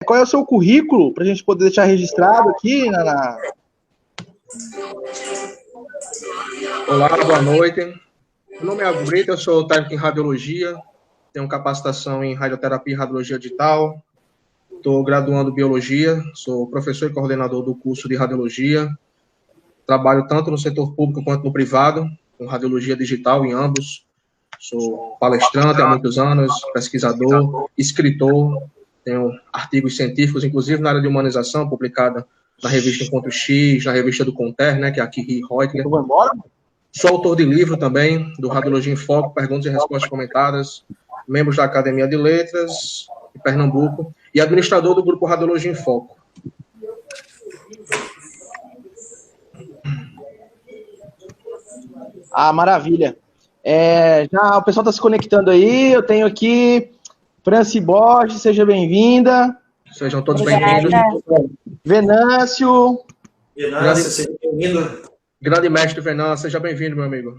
qual é o seu currículo, para a gente poder deixar registrado aqui Olá, boa noite. Meu nome é Aldo Brito, eu sou técnico em radiologia, tenho capacitação em radioterapia e radiologia digital, estou graduando em biologia, sou professor e coordenador do curso de radiologia, trabalho tanto no setor público quanto no privado, com radiologia digital em ambos, sou palestrante há muitos anos, pesquisador, escritor, tenho artigos científicos, inclusive na área de humanização, publicada na revista Encontro X, na revista do Conter, né, que é a Kiri Reutler. Sou autor de livro também, do Radiologia em Foco, Perguntas e Respostas Comentadas, membro da Academia de Letras de Pernambuco e administrador do grupo Radiologia em Foco. Ah, maravilha. Já o pessoal está se conectando aí, eu tenho aqui Franci Borges, seja bem-vinda. Sejam todos bem-vindos. Venâncio. Venâncio, seja bem-vindo. Grande mestre Venâncio, seja bem-vindo, meu amigo.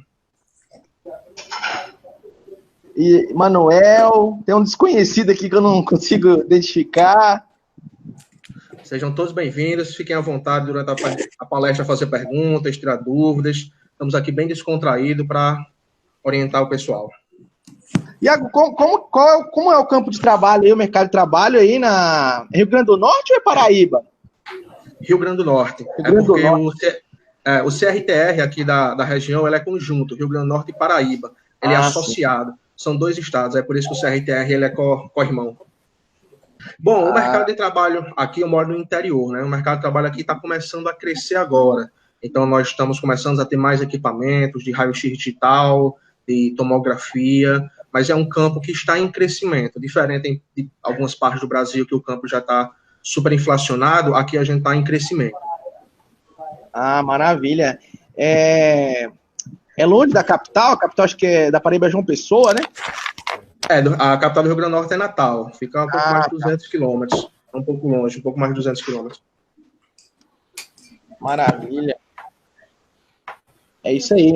E Manuel, tem um desconhecido aqui que eu não consigo identificar. Sejam todos bem-vindos, fiquem à vontade durante a palestra fazer perguntas, tirar dúvidas. Estamos aqui bem descontraídos para orientar o pessoal. Iago, como é o campo de trabalho aí, o mercado de trabalho aí na Rio Grande do Norte ou é Paraíba? Rio Grande do Norte. O CRTR aqui da região ele é conjunto, Rio Grande do Norte e Paraíba. Ele é associado. Sim. São dois estados, é por isso que o CRTR ele é co-irmão. Bom, o mercado de trabalho aqui, eu moro no interior, né? O mercado de trabalho aqui está começando a crescer agora. Então, nós estamos começando a ter mais equipamentos de raio-x digital, de tomografia, mas é um campo que está em crescimento, diferente de algumas partes do Brasil que o campo já está superinflacionado, aqui a gente está em crescimento. Ah, maravilha. É longe da capital? A capital acho que é da Paraíba, João Pessoa, né? A capital do Rio Grande do Norte é Natal, fica um pouco mais de 200 quilômetros, um pouco longe, um pouco mais de 200 quilômetros. Maravilha. É isso aí,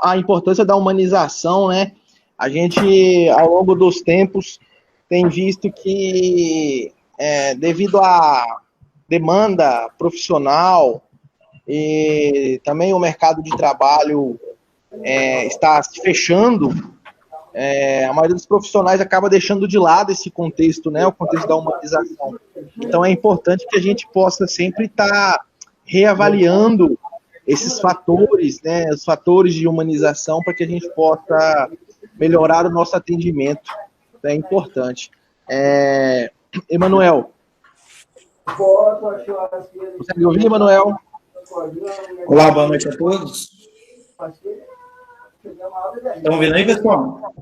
a importância da humanização, né? A gente, ao longo dos tempos, tem visto que, devido à demanda profissional e também o mercado de trabalho está se fechando, a maioria dos profissionais acaba deixando de lado esse contexto, né? O contexto da humanização. Então, é importante que a gente possa sempre estar reavaliando esses fatores, né, os fatores de humanização, para que a gente possa melhorar o nosso atendimento. É importante. Emanuel. Consegue ouvir, Emanuel? Olá, boa noite a todos. Estão ouvindo aí, pessoal?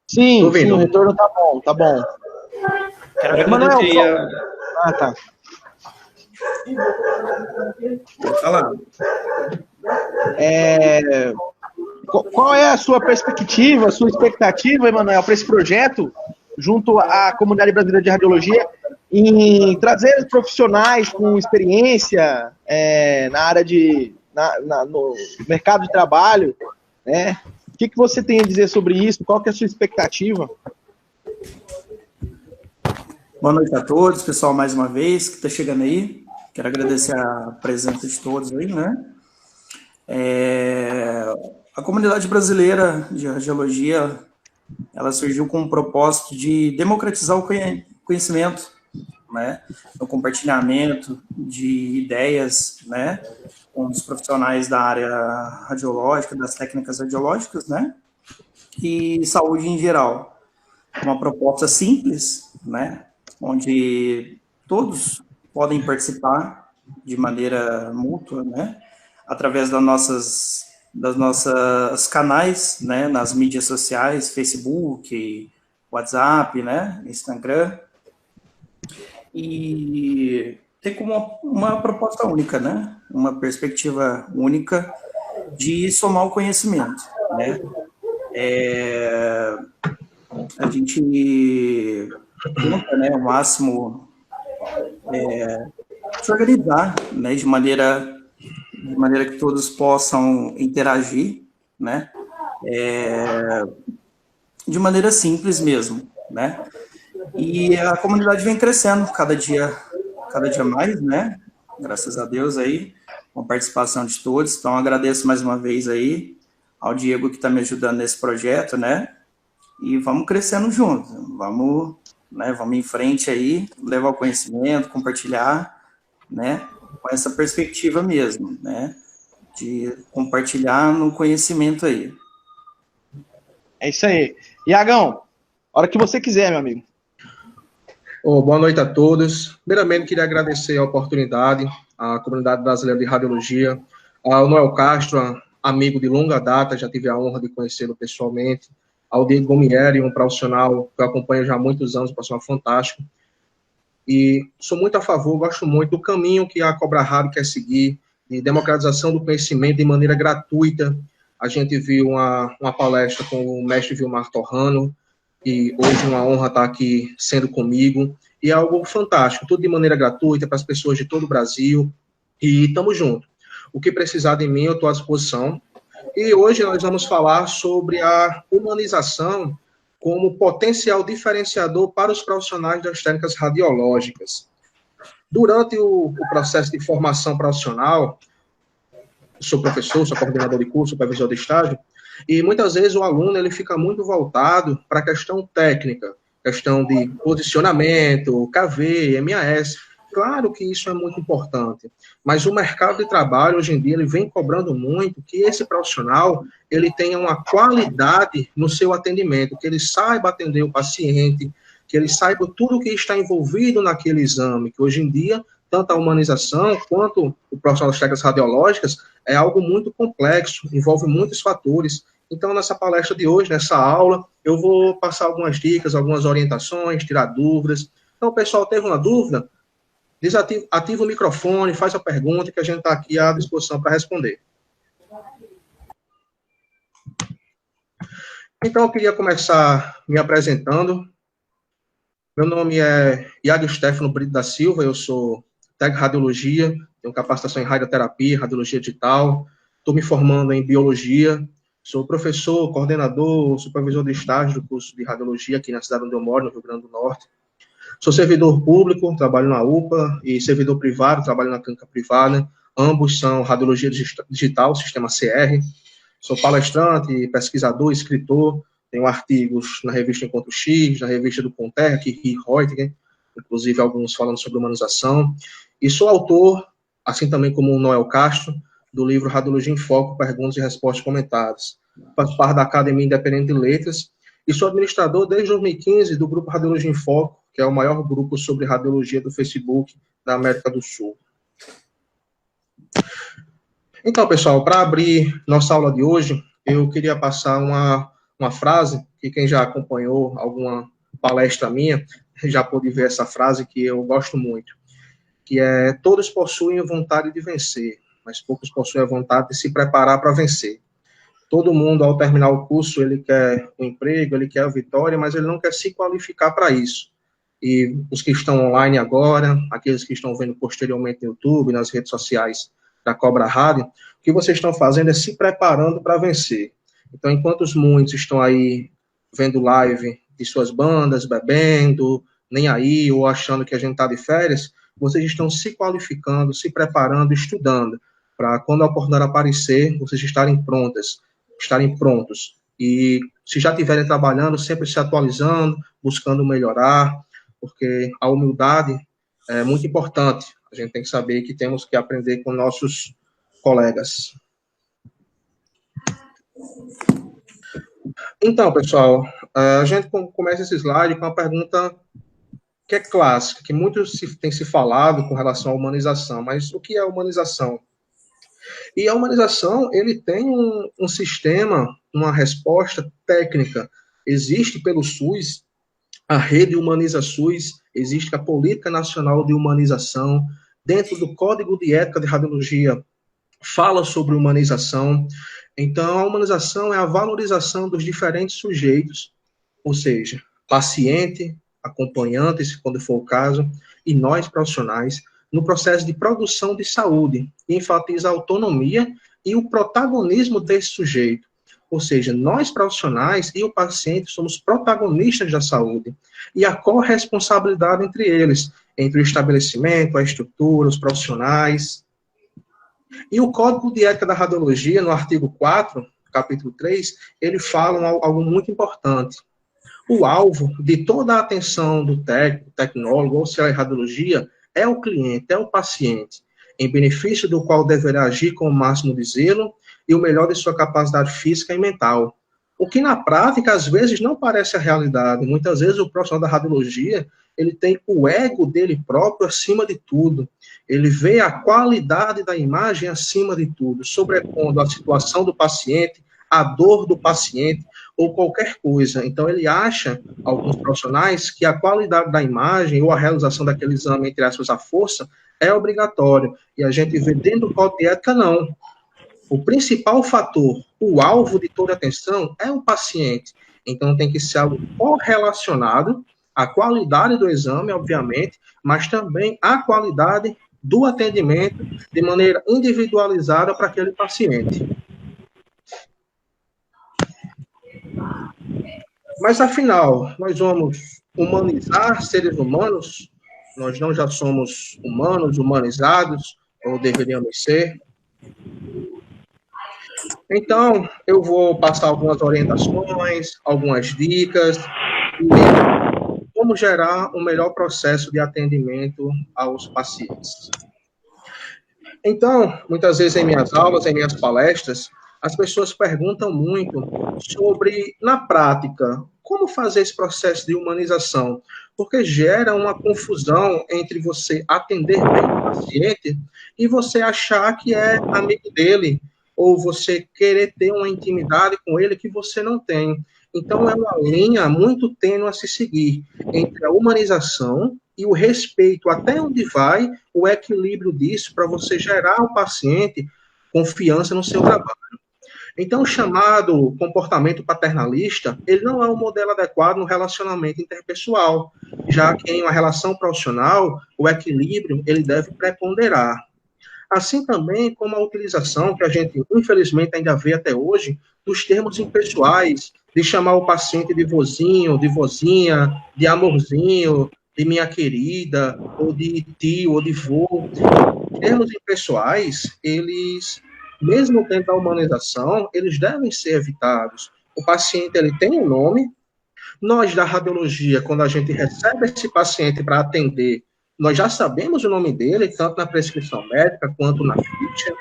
Sim, o retorno tá bom. Quero agradecer tá. Pode falar. Qual é a sua perspectiva, a sua expectativa, Emanuel, para esse projeto, junto à comunidade brasileira de radiologia, em trazer profissionais com experiência na área no mercado de trabalho, né? O que você tem a dizer sobre isso? Qual que é a sua expectativa? Boa noite a todos, pessoal, mais uma vez, que está chegando aí. Quero agradecer a presença de todos aí, né? A comunidade brasileira de radiologia, ela surgiu com o propósito de democratizar o conhecimento, né? O compartilhamento de ideias, né? Com os profissionais da área radiológica, das técnicas radiológicas, né? E saúde em geral. Uma proposta simples, né? Onde todos podem participar de maneira mútua, né? Através das nossas canais, né? Nas mídias sociais, Facebook, WhatsApp, né? Instagram. E ter como uma proposta única, né? Uma perspectiva única de somar o conhecimento, né? A gente tenta, né, o máximo se organizar, né, de maneira que todos possam interagir, né, de maneira simples mesmo, né. E a comunidade vem crescendo cada dia mais, né? Graças a Deus aí, com a participação de todos. Então, agradeço mais uma vez aí ao Diego que está me ajudando nesse projeto, né? E vamos crescendo juntos, vamos em frente aí, levar o conhecimento, compartilhar, né? Com essa perspectiva mesmo, né? De compartilhar no conhecimento aí. É isso aí. Iagão, hora que você quiser, meu amigo. Boa noite a todos. Primeiramente, queria agradecer a oportunidade à comunidade brasileira de radiologia, ao Noel Castro, amigo de longa data, já tive a honra de conhecê-lo pessoalmente, ao Diego Gomieri, um profissional que eu acompanho já há muitos anos, um profissional fantástico. E sou muito a favor, gosto muito do caminho que a Cobra Rádio quer seguir, de democratização do conhecimento de maneira gratuita. A gente viu uma palestra com o mestre Vilmar Torrano, e hoje uma honra estar aqui sendo comigo, e é algo fantástico, tudo de maneira gratuita, para as pessoas de todo o Brasil, e estamos juntos. O que precisar de mim, eu estou à disposição. E hoje nós vamos falar sobre a humanização como potencial diferenciador para os profissionais das técnicas radiológicas. Durante o processo de formação profissional, sou professor, sou coordenador de curso, supervisor de estágio, e muitas vezes o aluno ele fica muito voltado para a questão técnica, questão de posicionamento, KV, MAS. Claro que isso é muito importante, mas o mercado de trabalho hoje em dia ele vem cobrando muito que esse profissional ele tenha uma qualidade no seu atendimento, que ele saiba atender o paciente, que ele saiba tudo o que está envolvido naquele exame, que hoje em dia tanto a humanização quanto o profissional das técnicas radiológicas é algo muito complexo, envolve muitos fatores. Então, nessa palestra de hoje, nessa aula, eu vou passar algumas dicas, algumas orientações, tirar dúvidas. Então, o pessoal teve uma dúvida? Ativa o microfone, faz a pergunta que a gente está aqui à disposição para responder. Então, eu queria começar me apresentando. Meu nome é Iago Stefano Brito da Silva, eu sou técnico de radiologia, tenho capacitação em radioterapia, radiologia digital, estou me formando em biologia, sou professor, coordenador, supervisor de estágio do curso de radiologia aqui na cidade onde eu moro, no Rio Grande do Norte. Sou servidor público, trabalho na UPA, e servidor privado, trabalho na clínica privada, ambos são radiologia digital, sistema CR. Sou palestrante, pesquisador, escritor, tenho artigos na revista Encontro X, na revista do Contec e Reuters, inclusive alguns falando sobre humanização, e sou autor, assim também como o Noel Castro, do livro Radiologia em Foco, Perguntas e Respostas Comentadas. Faço parte da Academia Independente de Letras, e sou administrador desde 2015 do grupo Radiologia em Foco, que é o maior grupo sobre radiologia do Facebook da América do Sul. Então, pessoal, para abrir nossa aula de hoje, eu queria passar uma frase, que quem já acompanhou alguma palestra minha, já pôde ver essa frase que eu gosto muito, que é: todos possuem vontade de vencer, mas poucos possuem a vontade de se preparar para vencer. Todo mundo, ao terminar o curso, ele quer um emprego, ele quer a vitória, mas ele não quer se qualificar para isso. E os que estão online agora, aqueles que estão vendo posteriormente no YouTube, nas redes sociais da Cobra Rádio, o que vocês estão fazendo é se preparando para vencer. Então, enquanto muitos estão aí vendo live de suas bandas, bebendo, nem aí, ou achando que a gente está de férias, vocês estão se qualificando, se preparando, estudando, para quando a oportunidade aparecer, vocês estarem prontos. E se já estiverem trabalhando, sempre se atualizando, buscando melhorar, porque a humildade é muito importante. A gente tem que saber que temos que aprender com nossos colegas. Então, pessoal, a gente começa esse slide com uma pergunta que é clássica, que muito tem se falado com relação à humanização, mas o que é a humanização? E a humanização, ele tem um sistema, uma resposta técnica. Existe pelo SUS, a rede Humaniza SUS, existe a Política Nacional de Humanização, dentro do Código de Ética de Radiologia, fala sobre humanização. Então, a humanização é a valorização dos diferentes sujeitos, ou seja, paciente, acompanhante, quando for o caso, e nós, profissionais, no processo de produção de saúde, e enfatiza a autonomia e o protagonismo desse sujeito. Ou seja, nós profissionais e o paciente somos protagonistas da saúde. E a corresponsabilidade entre eles, entre o estabelecimento, a estrutura, os profissionais. E o Código de Ética da Radiologia, no artigo 4, capítulo 3, ele fala algo muito importante. O alvo de toda a atenção do técnico, tecnólogo, ou seja, a radiologia, é o cliente, é o paciente, em benefício do qual deverá agir com o máximo de zelo e o melhor de sua capacidade física e mental. O que na prática, às vezes, não parece a realidade. Muitas vezes o profissional da radiologia, ele tem o ego dele próprio acima de tudo. Ele vê a qualidade da imagem acima de tudo, sobrepondo a situação do paciente, a dor do paciente, ou qualquer coisa. Então, ele acha, alguns profissionais, que a qualidade da imagem ou a realização daquele exame, entre aspas, à força, é obrigatório. E a gente vê dentro do Código de Ética, não. O principal fator, o alvo de toda atenção, é o paciente. Então, tem que ser algo correlacionado à qualidade do exame, obviamente, mas também à qualidade do atendimento de maneira individualizada para aquele paciente. Mas, afinal, nós vamos humanizar seres humanos? Nós não já somos humanos, humanizados, ou deveríamos ser? Então, eu vou passar algumas orientações, algumas dicas, e como gerar um melhor processo de atendimento aos pacientes. Então, muitas vezes em minhas aulas, em minhas palestras, as pessoas perguntam muito sobre, na prática, como fazer esse processo de humanização, porque gera uma confusão entre você atender bem o paciente e você achar que é amigo dele, ou você querer ter uma intimidade com ele que você não tem. Então, é uma linha muito tênue a se seguir entre a humanização e o respeito, até onde vai o equilíbrio disso para você gerar ao paciente confiança no seu trabalho. Então, o chamado comportamento paternalista, ele não é um modelo adequado no relacionamento interpessoal, já que em uma relação profissional, o equilíbrio, ele deve preponderar. Assim também como a utilização, que a gente, infelizmente, ainda vê até hoje, dos termos impessoais, de chamar o paciente de vozinho, de vozinha, de amorzinho, de minha querida, ou de tio, ou de vô. Termos impessoais, eles, mesmo dentro da humanização, eles devem ser evitados. O paciente, ele tem um nome. Nós, da radiologia, quando a gente recebe esse paciente para atender, nós já sabemos o nome dele, tanto na prescrição médica quanto na ficha.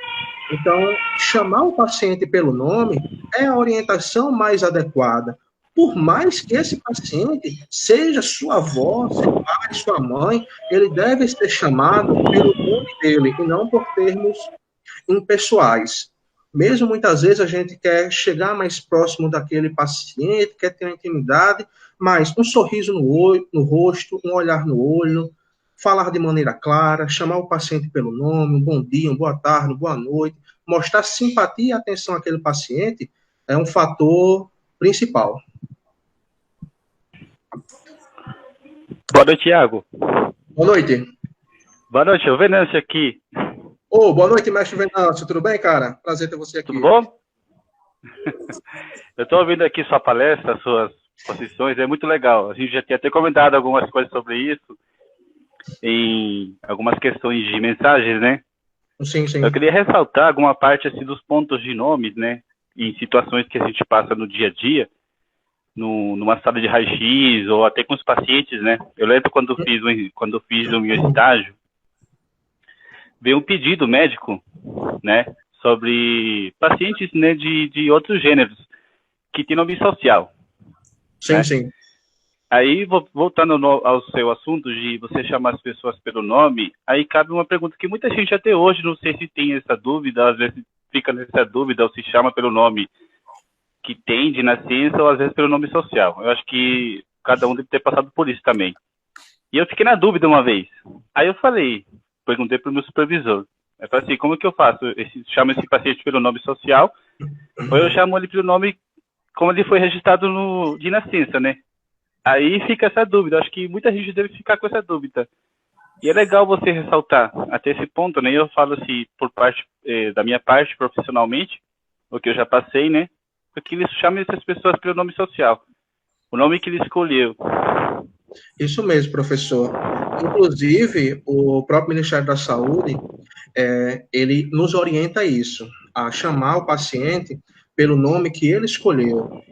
Então, chamar o paciente pelo nome é a orientação mais adequada. Por mais que esse paciente seja sua avó, seu pai, sua mãe, ele deve ser chamado pelo nome dele e não por termos impessoais. Mesmo muitas vezes a gente quer chegar mais próximo daquele paciente, quer ter uma intimidade, mas um sorriso no rosto, um olhar no olho, falar de maneira clara, chamar o paciente pelo nome, um bom dia, uma boa tarde, uma boa noite, mostrar simpatia e atenção àquele paciente é um fator principal. Boa noite, Thiago. Boa noite. Boa noite, o Venâncio aqui. Boa noite, mestre Venâncio. Tudo bem, cara? Prazer ter você aqui. Tudo bom? Eu estou ouvindo aqui sua palestra, suas posições, é muito legal. A gente já tinha até comentado algumas coisas sobre isso, em algumas questões de mensagens, né? Sim, sim. Eu queria ressaltar alguma parte assim, dos pontos de nomes, né? Em situações que a gente passa no dia a dia, numa sala de raio-x ou até com os pacientes, né? Eu lembro quando fiz o meu estágio, veio um pedido médico, né? Sobre pacientes, né? De outros gêneros que tem nome social. Sim, né? sim. Aí, voltando ao seu assunto de você chamar as pessoas pelo nome, aí cabe uma pergunta que muita gente até hoje, não sei se tem essa dúvida, às vezes fica nessa dúvida, ou se chama pelo nome que tem de nascença, ou às vezes pelo nome social. Eu acho que cada um deve ter passado por isso também. E eu fiquei na dúvida uma vez. Aí eu perguntei para o meu supervisor. Eu falei assim, como que eu faço? Chamo esse paciente pelo nome social, ou eu chamo ele pelo nome como ele foi registrado de nascença, né? Aí fica essa dúvida. Acho que muita gente deve ficar com essa dúvida. E é legal você ressaltar até esse ponto, né? Eu falo assim, por parte da minha parte, profissionalmente, o que eu já passei, né? porque ele chama essas pessoas pelo nome social, o nome que ele escolheu. Isso mesmo, professor. Inclusive, o próprio Ministério da Saúde, ele nos orienta a isso, a chamar o paciente pelo nome que ele escolheu.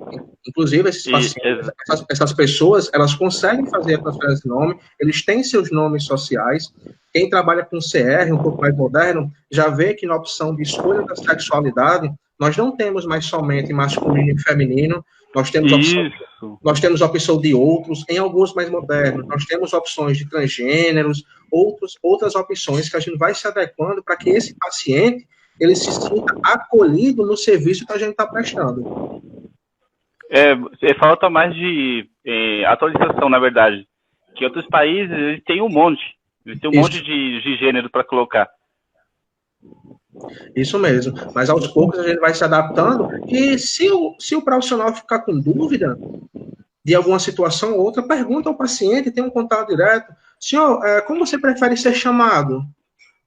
Inclusive, esses pacientes, essas pessoas, elas conseguem fazer a transferência de nome, eles têm seus nomes sociais. Quem trabalha com CR, um pouco mais moderno, já vê que na opção de escolha da sexualidade, nós não temos mais somente masculino e feminino, nós temos a opção de outros, em alguns mais modernos, nós temos opções de transgêneros, outras opções que a gente vai se adequando para que esse paciente ele se sinta acolhido no serviço que a gente está prestando. Falta mais de atualização, na verdade. Que outros países eles têm um monte. Eles têm um monte de gênero para colocar. Isso mesmo. Mas aos poucos a gente vai se adaptando. E se o profissional ficar com dúvida de alguma situação ou outra, pergunta ao paciente, tem um contato direto. Senhor, como você prefere ser chamado?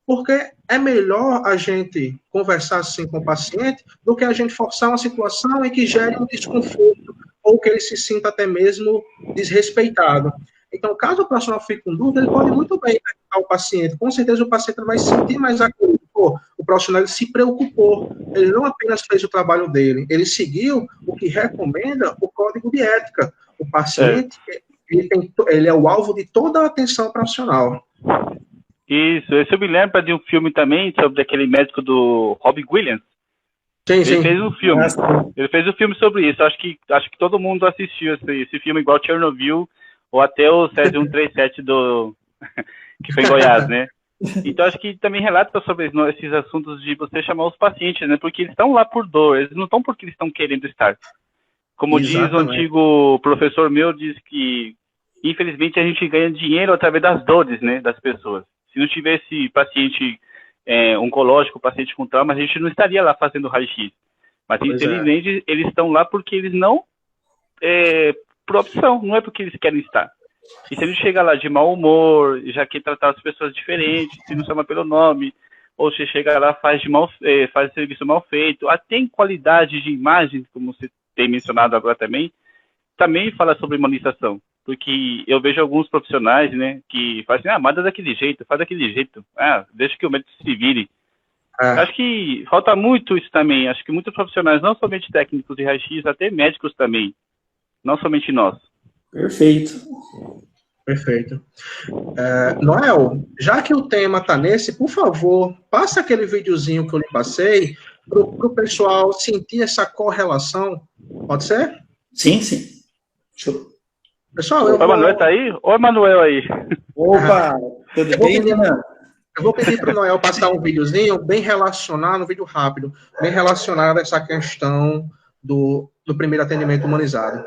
Porque é melhor a gente conversar assim com o paciente do que a gente forçar uma situação em que gere um desconforto ou que ele se sinta até mesmo desrespeitado. Então, caso o profissional fique com dúvida, ele pode muito bem perguntar ao paciente. Com certeza o paciente vai se sentir mais acolhido. O profissional se preocupou. Ele não apenas fez o trabalho dele, ele seguiu o que recomenda o código de ética. O paciente, ele é o alvo de toda a atenção profissional. Isso, eu me lembro de um filme também sobre aquele médico do Robin Williams. Sim. Ele fez um filme. Ele fez um filme sobre isso. Acho que todo mundo assistiu esse filme, igual Chernobyl, ou até o Césio 137 que foi em Goiás, né? Então, acho que também relata sobre esses assuntos de você chamar os pacientes, né? Porque eles estão lá por dor, eles não estão porque eles estão querendo estar. Como Exatamente. Diz o antigo professor meu, diz que, infelizmente, a gente ganha dinheiro através das dores, né, das pessoas. Se não tivesse paciente oncológico, paciente com trauma, a gente não estaria lá fazendo raio-x. Mas, infelizmente, eles estão lá porque eles não... por opção, não é porque eles querem estar. E se a gente chega lá de mau humor, já quer tratar as pessoas diferentes, se não chama pelo nome, ou se chega lá faz serviço mal feito, até em qualidade de imagem, como você tem mencionado agora também fala sobre humanização. Porque eu vejo alguns profissionais, né, que fazem assim, manda daquele jeito, faz daquele jeito, deixa que o médico se vire. Acho que falta muito isso também. Acho que muitos profissionais, não somente técnicos de raio-x, até médicos também, não somente nós. Perfeito. Noel, já que o tema está nesse, por favor, passa aquele videozinho que eu lhe passei para o pessoal sentir essa correlação. Pode ser? Sim. Pessoal, o Emanuel tá aí? Ô, Emanuel aí. Opa, tudo bem, Renan? Eu vou pedir para o Noel passar um videozinho bem relacionado, um vídeo rápido, bem relacionado a essa questão do primeiro atendimento humanizado.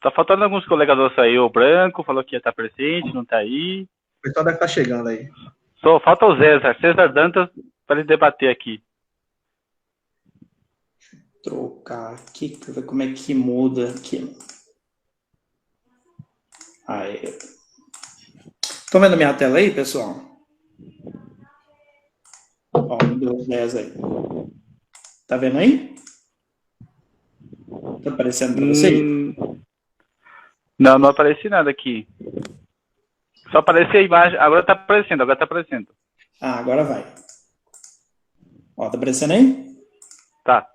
Tá faltando alguns colegas nossos aí. O Branco falou que ia estar presente, não tá aí. O pessoal deve estar chegando aí. Só falta o César Dantas, para ele debater aqui. Trocar aqui, ver como é que muda aqui. Aí. Estão vendo minha tela aí, pessoal? Ó, deu 10 aí. Tá vendo aí? Tá aparecendo para vocês? Não aparece nada aqui. Só aparece a imagem. Agora tá aparecendo. Agora vai. Ó, tá aparecendo aí? Tá.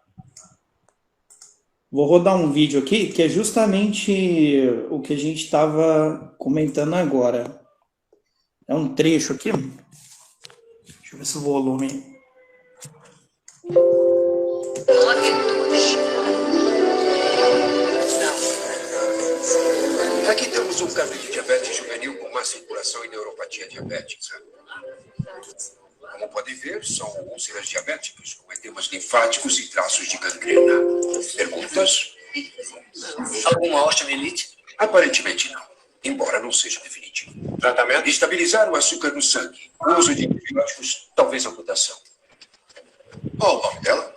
Vou rodar um vídeo aqui, que é justamente o que a gente estava comentando agora. É um trecho aqui. Deixa eu ver se o volume... Aqui temos um caso de diabetes juvenil com má circulação e neuropatia diabética. Como podem ver, são úlceras diabéticas com edemas linfáticos e traços de gangrena. Perguntas? Alguma osteomielite? Aparentemente não, embora não seja definitivo. Tratamento? Estabilizar o açúcar no sangue. O uso de antibióticos, talvez amputação. Qual o nome dela?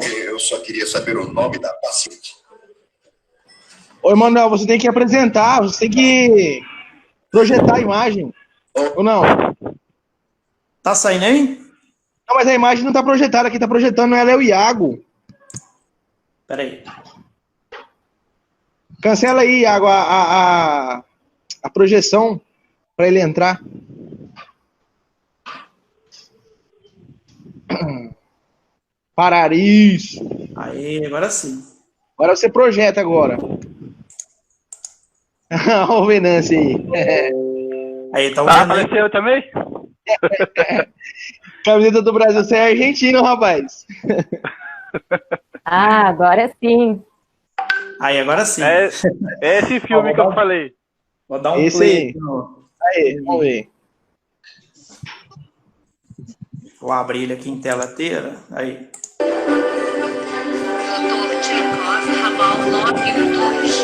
Eu só queria saber o nome da paciente. Oi, Manuel, você tem que apresentar, você tem que projetar a imagem. Ou não? Tá saindo aí? Não, mas a imagem não está projetada. Quem está projetando ela é o Iago. Peraí. Cancela aí, Iago, a projeção para ele entrar. Parar isso. Aí, agora sim. Agora você projeta agora. Olha o Venâncio aí. Aí, tá Ah, vendo aí? apareceu também? Camiseta do Brasil, você é argentino, rapaz. Ah, agora sim. Aí, agora sim. É esse filme que eu falei. Vou dar um Esse play aí. aqui no... Aí, vamos ver. Vou abrir ele aqui em tela inteira. Aí. Motor Tchekov, ramal 912.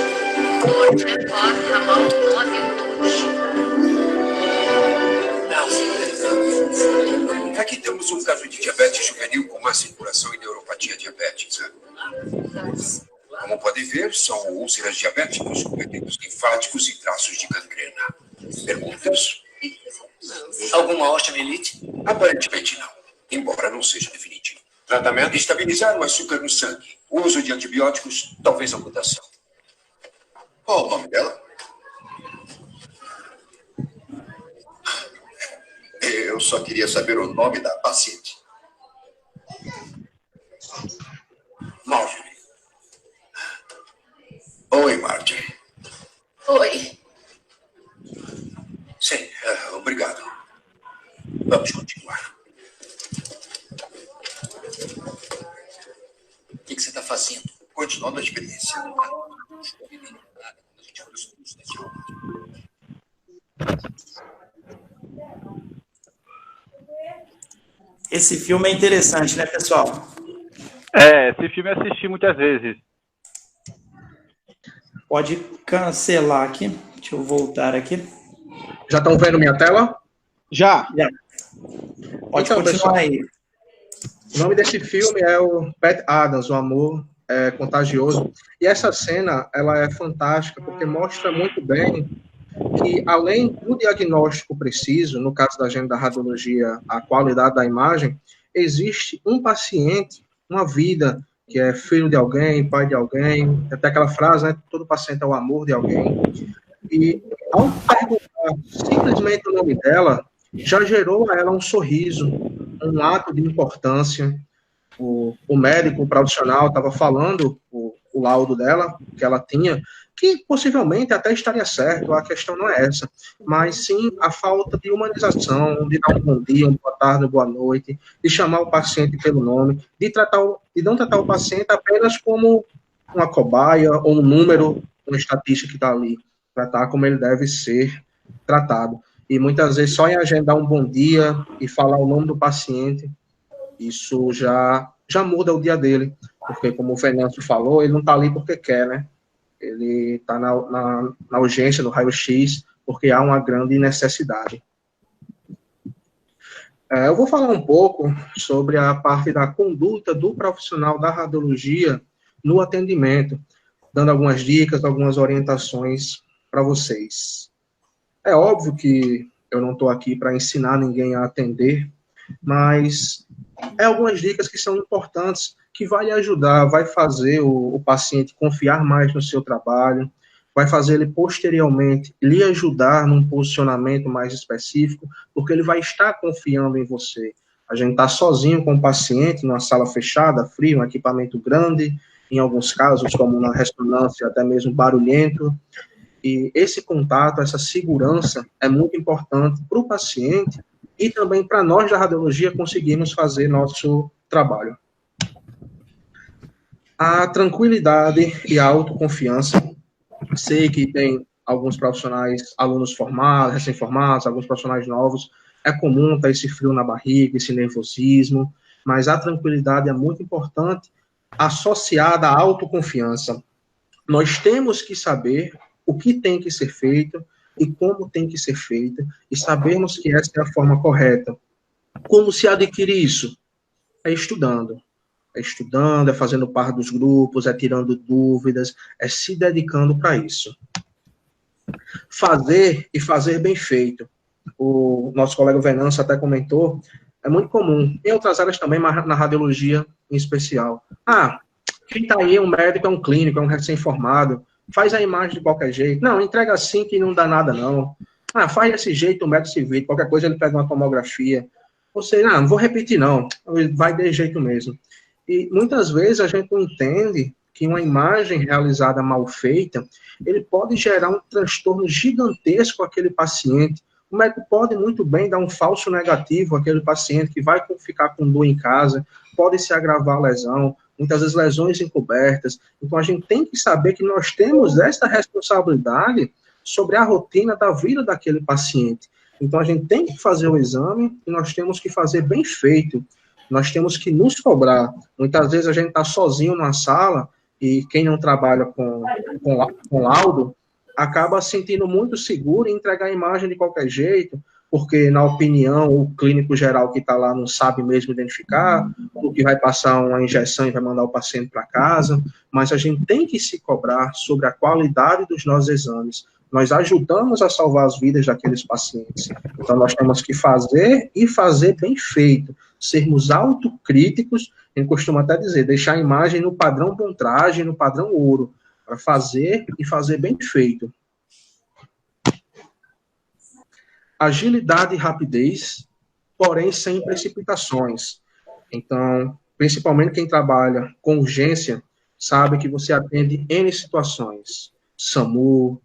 Motor Tchekov, ramal 912. Aqui temos um caso de diabetes juvenil com má circulação e neuropatia diabética. Como pode ver, são úlceras diabéticas com edemas linfáticos e traços de gangrena. Perguntas? Alguma osteomielite? Aparentemente não, embora não seja definitivo. Tratamento? Estabilizar o açúcar no sangue. O uso de antibióticos, talvez amputação. Qual o nome dela? Eu só queria saber o nome da paciente. Marjorie. Oi, Marjorie. Oi. Sim, obrigado. Vamos continuar. O que você está fazendo? Continuando a experiência. Esse filme é interessante, né, pessoal? Esse filme eu assisti muitas vezes. Pode cancelar aqui. Deixa eu voltar aqui. Já estão vendo minha tela? Já. Pode Então, continuar pessoal, aí. o nome desse filme é o Pat Adams, O Amor é Contagioso. E essa cena, ela é fantástica porque mostra muito bem que, além do diagnóstico preciso, no caso da gente da radiologia, a qualidade da imagem, existe um paciente, uma vida, que é filho de alguém, pai de alguém, até aquela frase, né? Todo paciente é o amor de alguém. E, ao perguntar simplesmente o nome dela, já gerou a ela um sorriso, um ato de importância. O médico, o profissional, estava falando o laudo dela, que ela tinha, que possivelmente até estaria certo, a questão não é essa, mas sim a falta de humanização, de dar um bom dia, uma boa tarde, uma boa noite, de chamar o paciente pelo nome, de não tratar o paciente apenas como uma cobaia ou um número, uma estatística que está ali, tratar como ele deve ser tratado. E muitas vezes só em agendar um bom dia e falar o nome do paciente, isso já muda o dia dele, porque como o Venâncio falou, ele não está ali porque quer, né? Ele está na urgência, no raio-x, porque há uma grande necessidade. Eu vou falar um pouco sobre a parte da conduta do profissional da radiologia no atendimento, dando algumas dicas, algumas orientações para vocês. É óbvio que eu não estou aqui para ensinar ninguém a atender, mas algumas dicas que são importantes, que vai lhe ajudar, vai fazer o paciente confiar mais no seu trabalho, vai fazer ele posteriormente lhe ajudar num posicionamento mais específico, porque ele vai estar confiando em você. A gente está sozinho com o paciente, numa sala fechada, fria, um equipamento grande, em alguns casos, como na ressonância, até mesmo barulhento, e esse contato, essa segurança é muito importante para o paciente e também para nós da radiologia conseguirmos fazer nosso trabalho. A tranquilidade e a autoconfiança. Sei que tem alguns profissionais, alunos formados, recém-formados, alguns profissionais novos, é comum ter esse frio na barriga, esse nervosismo, mas a tranquilidade é muito importante, associada à autoconfiança. Nós temos que saber o que tem que ser feito e como tem que ser feito, e sabermos que essa é a forma correta. Como se adquire isso? É estudando. É fazendo parte dos grupos, é tirando dúvidas, é se dedicando para isso. Fazer e fazer bem feito. O nosso colega Venâncio até comentou É muito comum. Em outras áreas também, mas na radiologia em especial. Quem está aí é um médico, é um clínico, é um recém-formado. Faz a imagem de qualquer jeito. Não, entrega assim que não dá nada, não. Faz desse jeito, o médico se vê. Qualquer coisa ele pega uma tomografia. Ou seja, não vou repetir, não. Vai de jeito mesmo. E muitas vezes a gente não entende que uma imagem realizada mal feita, ele pode gerar um transtorno gigantesco àquele paciente. O médico pode muito bem dar um falso negativo àquele paciente que vai ficar com dor em casa, pode se agravar a lesão, muitas vezes lesões encobertas. Então, a gente tem que saber que nós temos esta responsabilidade sobre a rotina da vida daquele paciente. Então, a gente tem que fazer o exame e nós temos que fazer bem feito. Nós temos que nos cobrar. Muitas vezes a gente está sozinho na sala e quem não trabalha com laudo acaba se sentindo muito seguro em entregar a imagem de qualquer jeito, porque, na opinião, o clínico geral que está lá não sabe mesmo identificar, o que vai passar uma injeção e vai mandar o paciente para casa, mas a gente tem que se cobrar sobre a qualidade dos nossos exames. Nós ajudamos a salvar as vidas daqueles pacientes. Então, nós temos que fazer e fazer bem feito, sermos autocríticos, a gente costuma até dizer, deixar a imagem no padrão Bontrager, no padrão ouro, para fazer e fazer bem feito. Agilidade e rapidez, porém sem precipitações. Então, principalmente quem trabalha com urgência, sabe que você atende N situações. SAMU,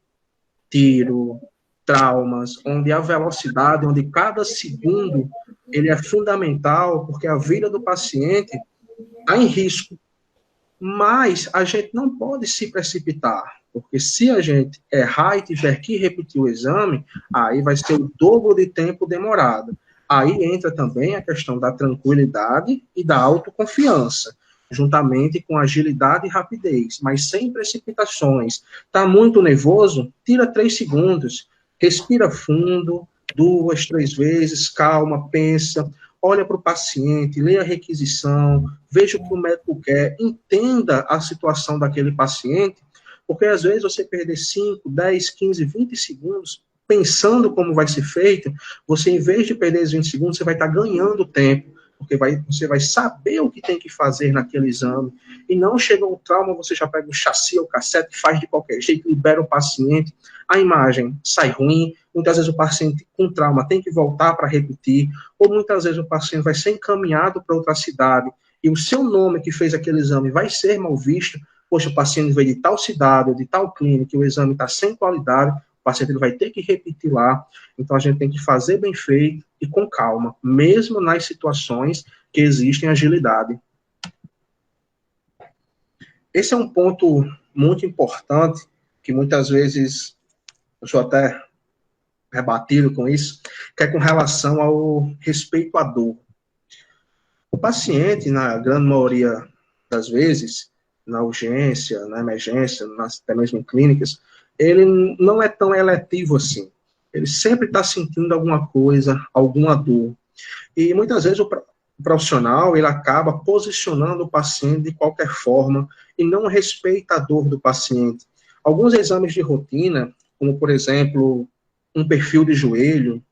tiro, traumas, onde a velocidade, onde cada segundo, ele é fundamental, porque a vida do paciente está em risco. Mas a gente não pode se precipitar, porque se a gente errar e tiver que repetir o exame, aí vai ser o dobro de tempo demorado. Aí entra também a questão da tranquilidade e da autoconfiança, juntamente com agilidade e rapidez, mas sem precipitações. Está muito nervoso? Tira 3 segundos, respira fundo, 2, 3 vezes, calma, pensa, olha para o paciente, leia a requisição, veja o que o médico quer, entenda a situação daquele paciente, porque às vezes você perder 5, 10, 15, 20 segundos pensando como vai ser feito, você em vez de perder os 20 segundos, você vai estar ganhando tempo, porque você vai saber o que tem que fazer naquele exame, e não chega um trauma, você já pega o chassi ou o cassete, faz de qualquer jeito, libera o paciente, a imagem sai ruim, muitas vezes o paciente com trauma tem que voltar para repetir, ou muitas vezes o paciente vai ser encaminhado para outra cidade, e o seu nome que fez aquele exame vai ser mal visto, poxa, o paciente veio de tal cidade, ou de tal clínica, e o exame está sem qualidade, o paciente ele vai ter que repetir lá, então a gente tem que fazer bem feito e com calma, mesmo nas situações que existem agilidade. Esse é um ponto muito importante, que muitas vezes, eu sou até rebatido com isso, que é com relação ao respeito à dor. O paciente, na grande maioria das vezes, na urgência, na emergência, até mesmo em clínicas, ele não é tão eletivo assim. Ele sempre está sentindo alguma coisa, alguma dor. E muitas vezes o profissional, ele acaba posicionando o paciente de qualquer forma e não respeita a dor do paciente. Alguns exames de rotina, como por exemplo, um perfil de joelho,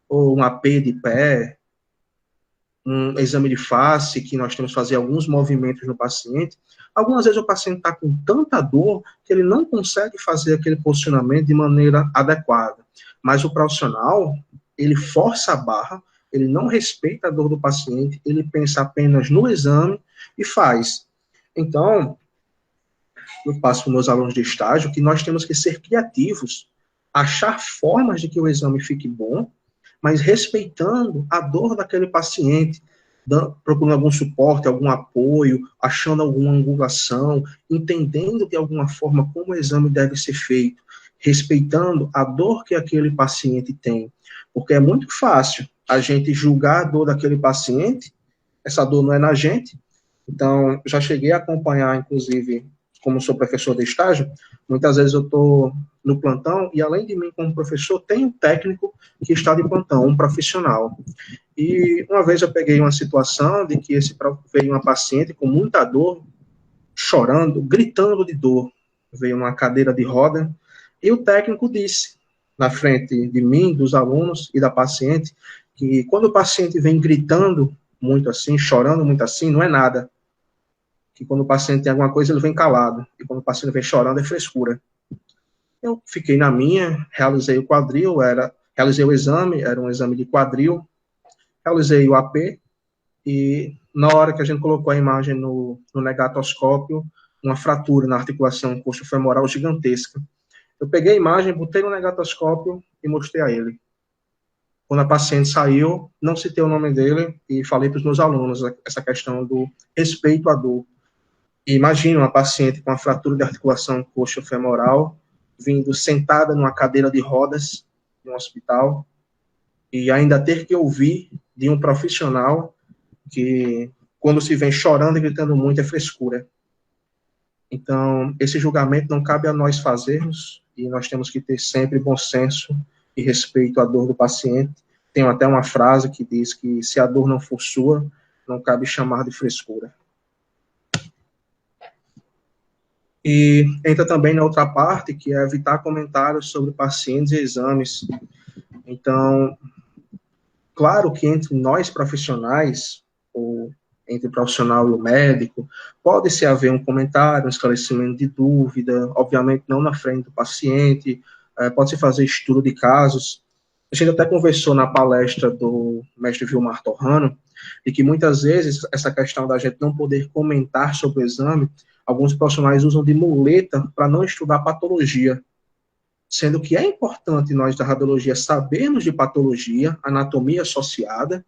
ou um AP de pé, um exame de face, que nós temos que fazer alguns movimentos no paciente, algumas vezes o paciente está com tanta dor que ele não consegue fazer aquele posicionamento de maneira adequada. Mas o profissional, ele força a barra, ele não respeita a dor do paciente, ele pensa apenas no exame e faz. Então, eu passo para os meus alunos de estágio que nós temos que ser criativos, achar formas de que o exame fique bom, mas respeitando a dor daquele paciente, procurando algum suporte, algum apoio, achando alguma angulação, entendendo de alguma forma como o exame deve ser feito, respeitando a dor que aquele paciente tem. Porque é muito fácil a gente julgar a dor daquele paciente, essa dor não é na gente. Então, já cheguei a acompanhar, inclusive, como sou professor de estágio, muitas vezes eu estou no plantão e, além de mim, como professor, tem um técnico que está de plantão, um profissional. E uma vez eu peguei uma situação de que veio uma paciente com muita dor, chorando, gritando de dor. Veio uma cadeira de roda e o técnico disse, na frente de mim, dos alunos e da paciente, que quando o paciente vem gritando muito assim, chorando muito assim, não é nada. Que quando o paciente tem alguma coisa, ele vem calado. E quando o paciente vem chorando, é frescura. Eu fiquei na minha, realizei o quadril, realizei o exame, era um exame de quadril, realizei o AP, e na hora que a gente colocou a imagem no negatoscópio, uma fratura na articulação coxofemoral gigantesca. Eu peguei a imagem, botei no negatoscópio e mostrei a ele. Quando a paciente saiu, não citei o nome dele e falei para os meus alunos essa questão do respeito à dor. E imagina uma paciente com uma fratura de articulação coxofemoral vindo sentada numa cadeira de rodas no hospital e ainda ter que ouvir de um profissional que quando se vem chorando e gritando muito é frescura. Então, esse julgamento não cabe a nós fazermos e nós temos que ter sempre bom senso e respeito à dor do paciente. Tem até uma frase que diz que se a dor não for sua, não cabe chamar de frescura. E entra também na outra parte, que é evitar comentários sobre pacientes e exames. Então, claro que entre nós profissionais, ou entre o profissional e o médico, pode-se haver um comentário, um esclarecimento de dúvida, obviamente não na frente do paciente, pode-se fazer estudo de casos. A gente até conversou na palestra do mestre Vilmar Torrano, de que muitas vezes essa questão da gente não poder comentar sobre o exame, alguns profissionais usam de muleta para não estudar patologia, sendo que é importante nós da radiologia sabermos de patologia, anatomia associada,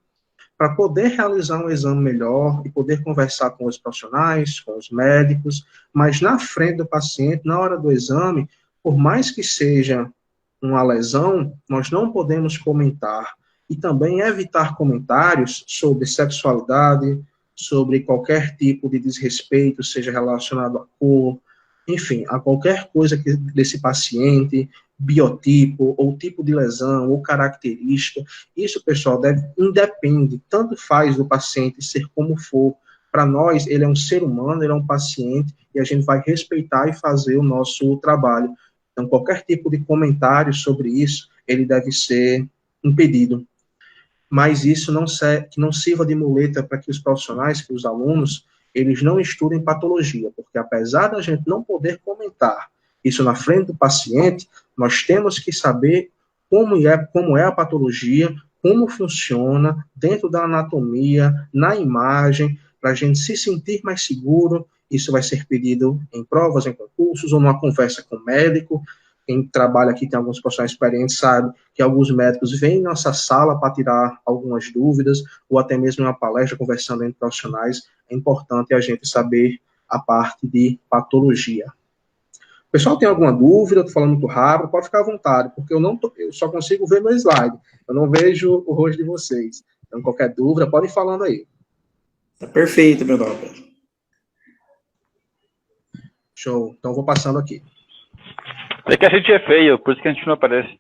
para poder realizar um exame melhor e poder conversar com os profissionais, com os médicos, mas na frente do paciente, na hora do exame, por mais que seja uma lesão, nós não podemos comentar. E também evitar comentários sobre sexualidade, sobre qualquer tipo de desrespeito, seja relacionado à cor, enfim, a qualquer coisa desse paciente, biotipo, ou tipo de lesão, ou característica. Isso, pessoal, independe, tanto faz do paciente ser como for. Para nós, ele é um ser humano, ele é um paciente, e a gente vai respeitar e fazer o nosso trabalho. Então, qualquer tipo de comentário sobre isso, ele deve ser impedido. Mas isso que não sirva de muleta para que os profissionais, que os alunos, eles não estudem patologia, porque apesar da gente não poder comentar isso na frente do paciente, nós temos que saber como é a patologia, como funciona dentro da anatomia, na imagem, para a gente se sentir mais seguro. Isso vai ser pedido em provas, em concursos, ou numa conversa com o médico. Quem trabalha aqui, tem alguns profissionais experientes, sabe que alguns médicos vêm em nossa sala para tirar algumas dúvidas, ou até mesmo em uma palestra, conversando entre profissionais. É importante a gente saber a parte de patologia. O pessoal tem alguma dúvida? Estou falando muito rápido, pode ficar à vontade, porque eu só consigo ver meu slide, eu não vejo o rosto de vocês. Então, qualquer dúvida, pode ir falando aí. Tá perfeito, meu nome. Show, então vou passando aqui. É que a gente é feio, por isso que a gente não aparece.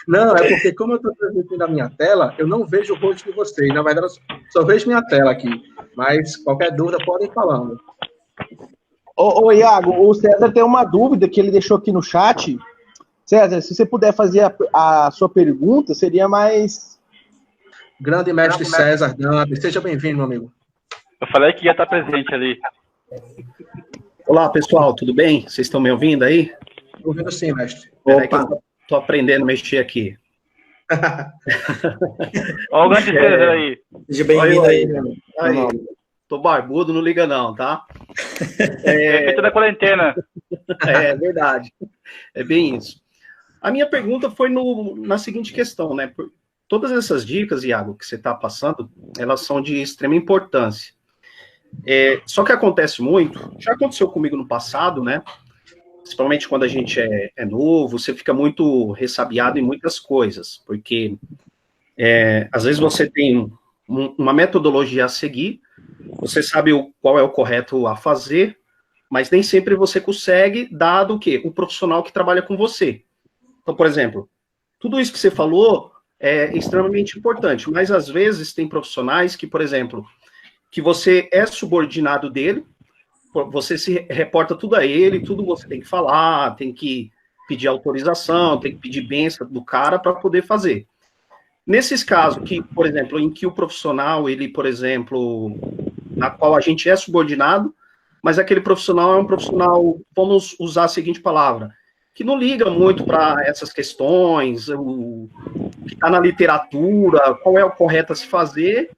Não, é porque como eu estou transmitindo a minha tela, eu não vejo o rosto de vocês. Na verdade, eu só vejo minha tela aqui. Mas qualquer dúvida, podem ir falando. Ô, Iago, o César tem uma dúvida que ele deixou aqui no chat. César, se você puder fazer a sua pergunta, seria mais... Grande mestre César Dantas, seja bem-vindo, meu amigo. Eu falei que ia estar presente ali. Olá, pessoal, tudo bem? Vocês estão me ouvindo aí? Estou ouvindo sim, mestre. Peraí que eu tô aprendendo a mexer aqui. Olha o grande César aí. Seja bem-vindo aí. Tô barbudo, não liga não, tá? É feito da quarentena. É verdade. É bem isso. A minha pergunta foi na seguinte questão, né? Todas essas dicas, Iago, que você está passando, elas são de extrema importância. Só que acontece muito, já aconteceu comigo no passado, né? Principalmente quando a gente é novo, você fica muito ressabiado em muitas coisas, porque às vezes você tem uma metodologia a seguir, você sabe qual é o correto a fazer, mas nem sempre você consegue, dado o quê? O profissional que trabalha com você. Então, por exemplo, tudo isso que você falou é extremamente importante, mas às vezes tem profissionais que, por exemplo, que você é subordinado dele, você se reporta tudo a ele, tudo você tem que falar, tem que pedir autorização, tem que pedir bênção do cara para poder fazer. Nesses casos que, por exemplo, em que o profissional, ele, por exemplo, na qual a gente é subordinado, mas aquele profissional é um profissional, vamos usar a seguinte palavra, que não liga muito para essas questões, o que está na literatura, qual é o correto a se fazer,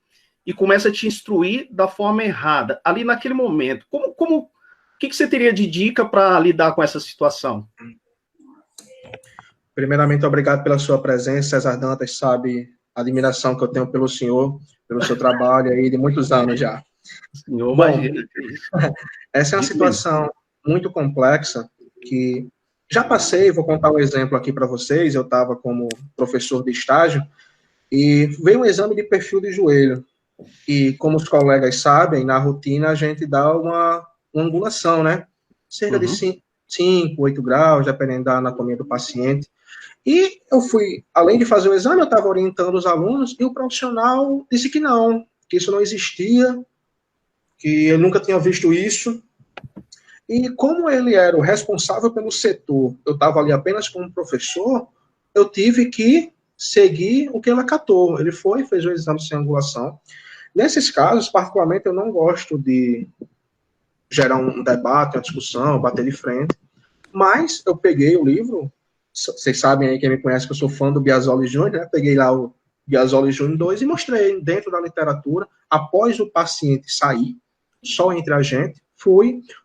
e começa a te instruir da forma errada. Ali naquele momento, o que você teria de dica para lidar com essa situação? Primeiramente, obrigado pela sua presença, César Dantas, sabe a admiração que eu tenho pelo senhor, pelo seu trabalho aí de muitos anos já. Senhor, Bom, imagina. essa é uma situação muito complexa que já passei, vou contar um exemplo aqui para vocês, eu estava como professor de estágio e veio um exame de perfil de joelho e, como os colegas sabem, na rotina a gente dá uma angulação, né? Cerca de 5, 8 graus, dependendo da anatomia do paciente. E eu fui, além de fazer o exame, eu estava orientando os alunos e o profissional disse que não, que isso não existia, que ele nunca tinha visto isso. E como ele era o responsável pelo setor, eu estava ali apenas como professor, eu tive que seguir o que ele acatou. Ele foi, fez o exame sem angulação. Nesses casos, particularmente, eu não gosto de gerar um debate, uma discussão, bater de frente, mas eu peguei o livro, vocês sabem aí, quem me conhece, que eu sou fã do Biasoli Júnior, né? Peguei lá o Biasoli Júnior 2 e mostrei dentro da literatura, após o paciente sair, só entre a gente,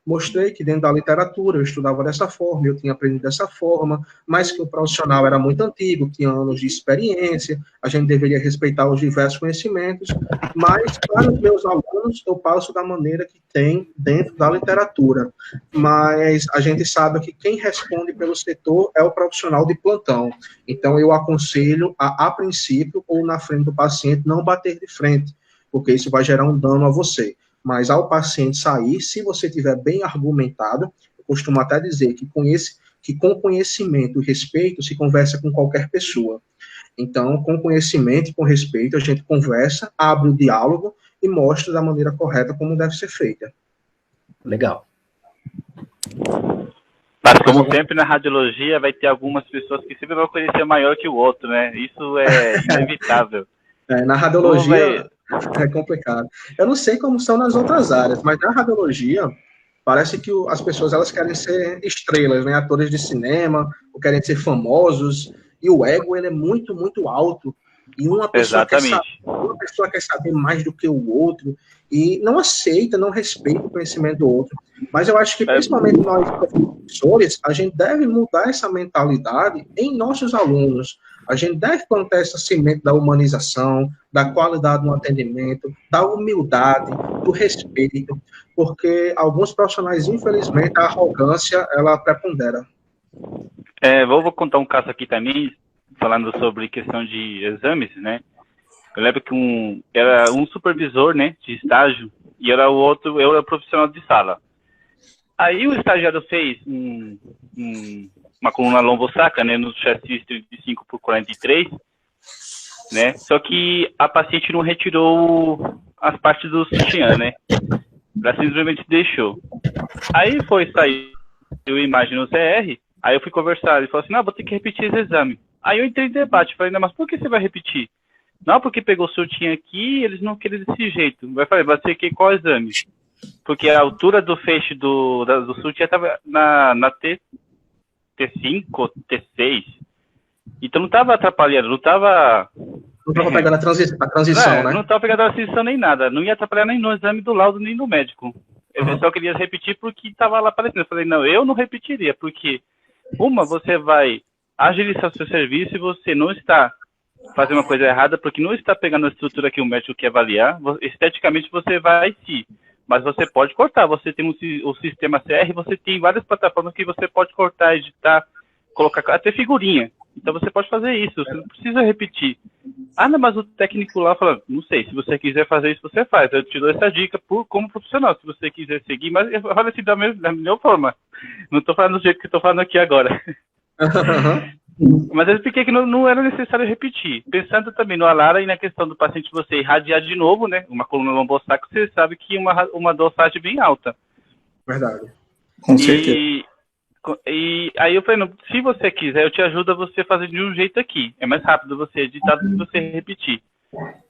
mostrei que dentro da literatura eu estudava dessa forma, eu tinha aprendido dessa forma, mas que o profissional era muito antigo, tinha anos de experiência, a gente deveria respeitar os diversos conhecimentos, mas para os meus alunos eu passo da maneira que tem dentro da literatura, mas a gente sabe que quem responde pelo setor é o profissional de plantão, então eu aconselho a princípio, ou na frente do paciente, não bater de frente, porque isso vai gerar um dano a você. Mas ao paciente sair, se você tiver bem argumentado, eu costumo até dizer que com conhecimento e respeito se conversa com qualquer pessoa. Então, com conhecimento e com respeito, a gente conversa, abre o diálogo e mostra da maneira correta como deve ser feita. Legal. Mas como sempre na radiologia, vai ter algumas pessoas que sempre vão conhecer maior que o outro, né? Isso é inevitável. Na radiologia é complicado. Eu não sei como são nas outras áreas, mas na radiologia parece que as pessoas elas querem ser estrelas, né? Atores de cinema, ou querem ser famosos, e o ego ele é muito, muito alto. E uma pessoa quer saber mais do que o outro, e não aceita, não respeita o conhecimento do outro. Mas eu acho que, principalmente nós, professores, a gente deve mudar essa mentalidade em nossos alunos. A gente deve plantar essa semente da humanização, da qualidade no atendimento, da humildade, do respeito, porque alguns profissionais, infelizmente, a arrogância, ela prepondera. Vou contar um caso aqui também, falando sobre questão de exames, né? Eu lembro que era um supervisor, né, de estágio, e eu era profissional de sala. Aí o estagiário fez uma coluna lombosacra, né, no chassi 35/43, né, só que a paciente não retirou as partes do sutiã, né, ela simplesmente deixou. Aí saiu a imagem no CR, aí eu fui conversar, ele falou assim, não, vou ter que repetir esse exame. Aí eu entrei em debate, falei, não, mas por que você vai repetir? Não, porque pegou o sutiã aqui e eles não querem desse jeito. Vai ser que qual exame? Porque a altura do feixe do sutiã estava na T5, T6. Então não estava atrapalhando, não estava pegando a transição, né? Não estava pegando a transição nem nada. Não ia atrapalhar nem no exame do laudo, nem no médico. Eu só queria repetir porque estava lá aparecendo. Eu falei, não, eu não repetiria, porque você vai agilizar o seu serviço e você não está fazendo uma coisa errada, porque não está pegando a estrutura que o médico quer avaliar. Esteticamente você vai sim, mas você pode cortar. Você tem o sistema CR, você tem várias plataformas que você pode cortar, editar, colocar até figurinha. Então você pode fazer isso, você não precisa repetir. Não, mas o técnico lá fala, não sei, se você quiser fazer isso, você faz. Eu te dou essa dica como profissional, se você quiser seguir, mas fala assim da melhor forma. Não estou falando do jeito que estou falando aqui agora. Mas eu expliquei que não era necessário repetir. Pensando também no alara e na questão do paciente você irradiar de novo, né? Uma coluna lombosacra, você sabe que uma dosagem bem alta. Verdade. Com certeza. E aí eu falei, não, se você quiser, eu te ajudo a você fazer de um jeito aqui. É mais rápido você editar do que você repetir.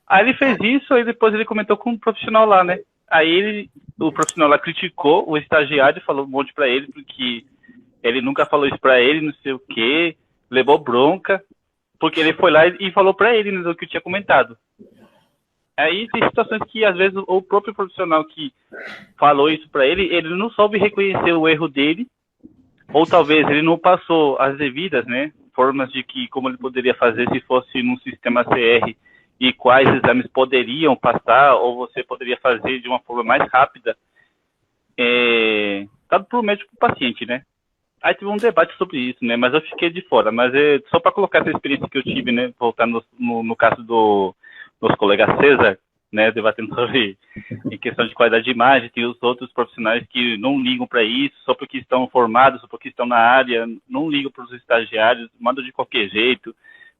Aí ele fez isso, aí depois ele comentou com um profissional lá, né? Aí o profissional lá criticou o estagiário, falou um monte pra ele, porque ele nunca falou isso pra ele, não sei o quê, levou bronca, porque ele foi lá e falou pra ele, né, do que eu tinha comentado. Aí tem situações que, às vezes, o próprio profissional que falou isso pra ele, ele não soube reconhecer o erro dele, ou talvez ele não passou as devidas, né, formas de que, como ele poderia fazer se fosse num sistema CR, e quais exames poderiam passar, ou você poderia fazer de uma forma mais rápida, dado para o médico e para o paciente, né? Aí tive um debate sobre isso, né? Mas eu fiquei de fora. Mas só para colocar essa experiência que eu tive, né? Voltando no caso dos colegas César, né? Debatendo sobre em questão de qualidade de imagem, tem os outros profissionais que não ligam para isso, só porque estão formados, só porque estão na área, não ligam para os estagiários, mandam de qualquer jeito.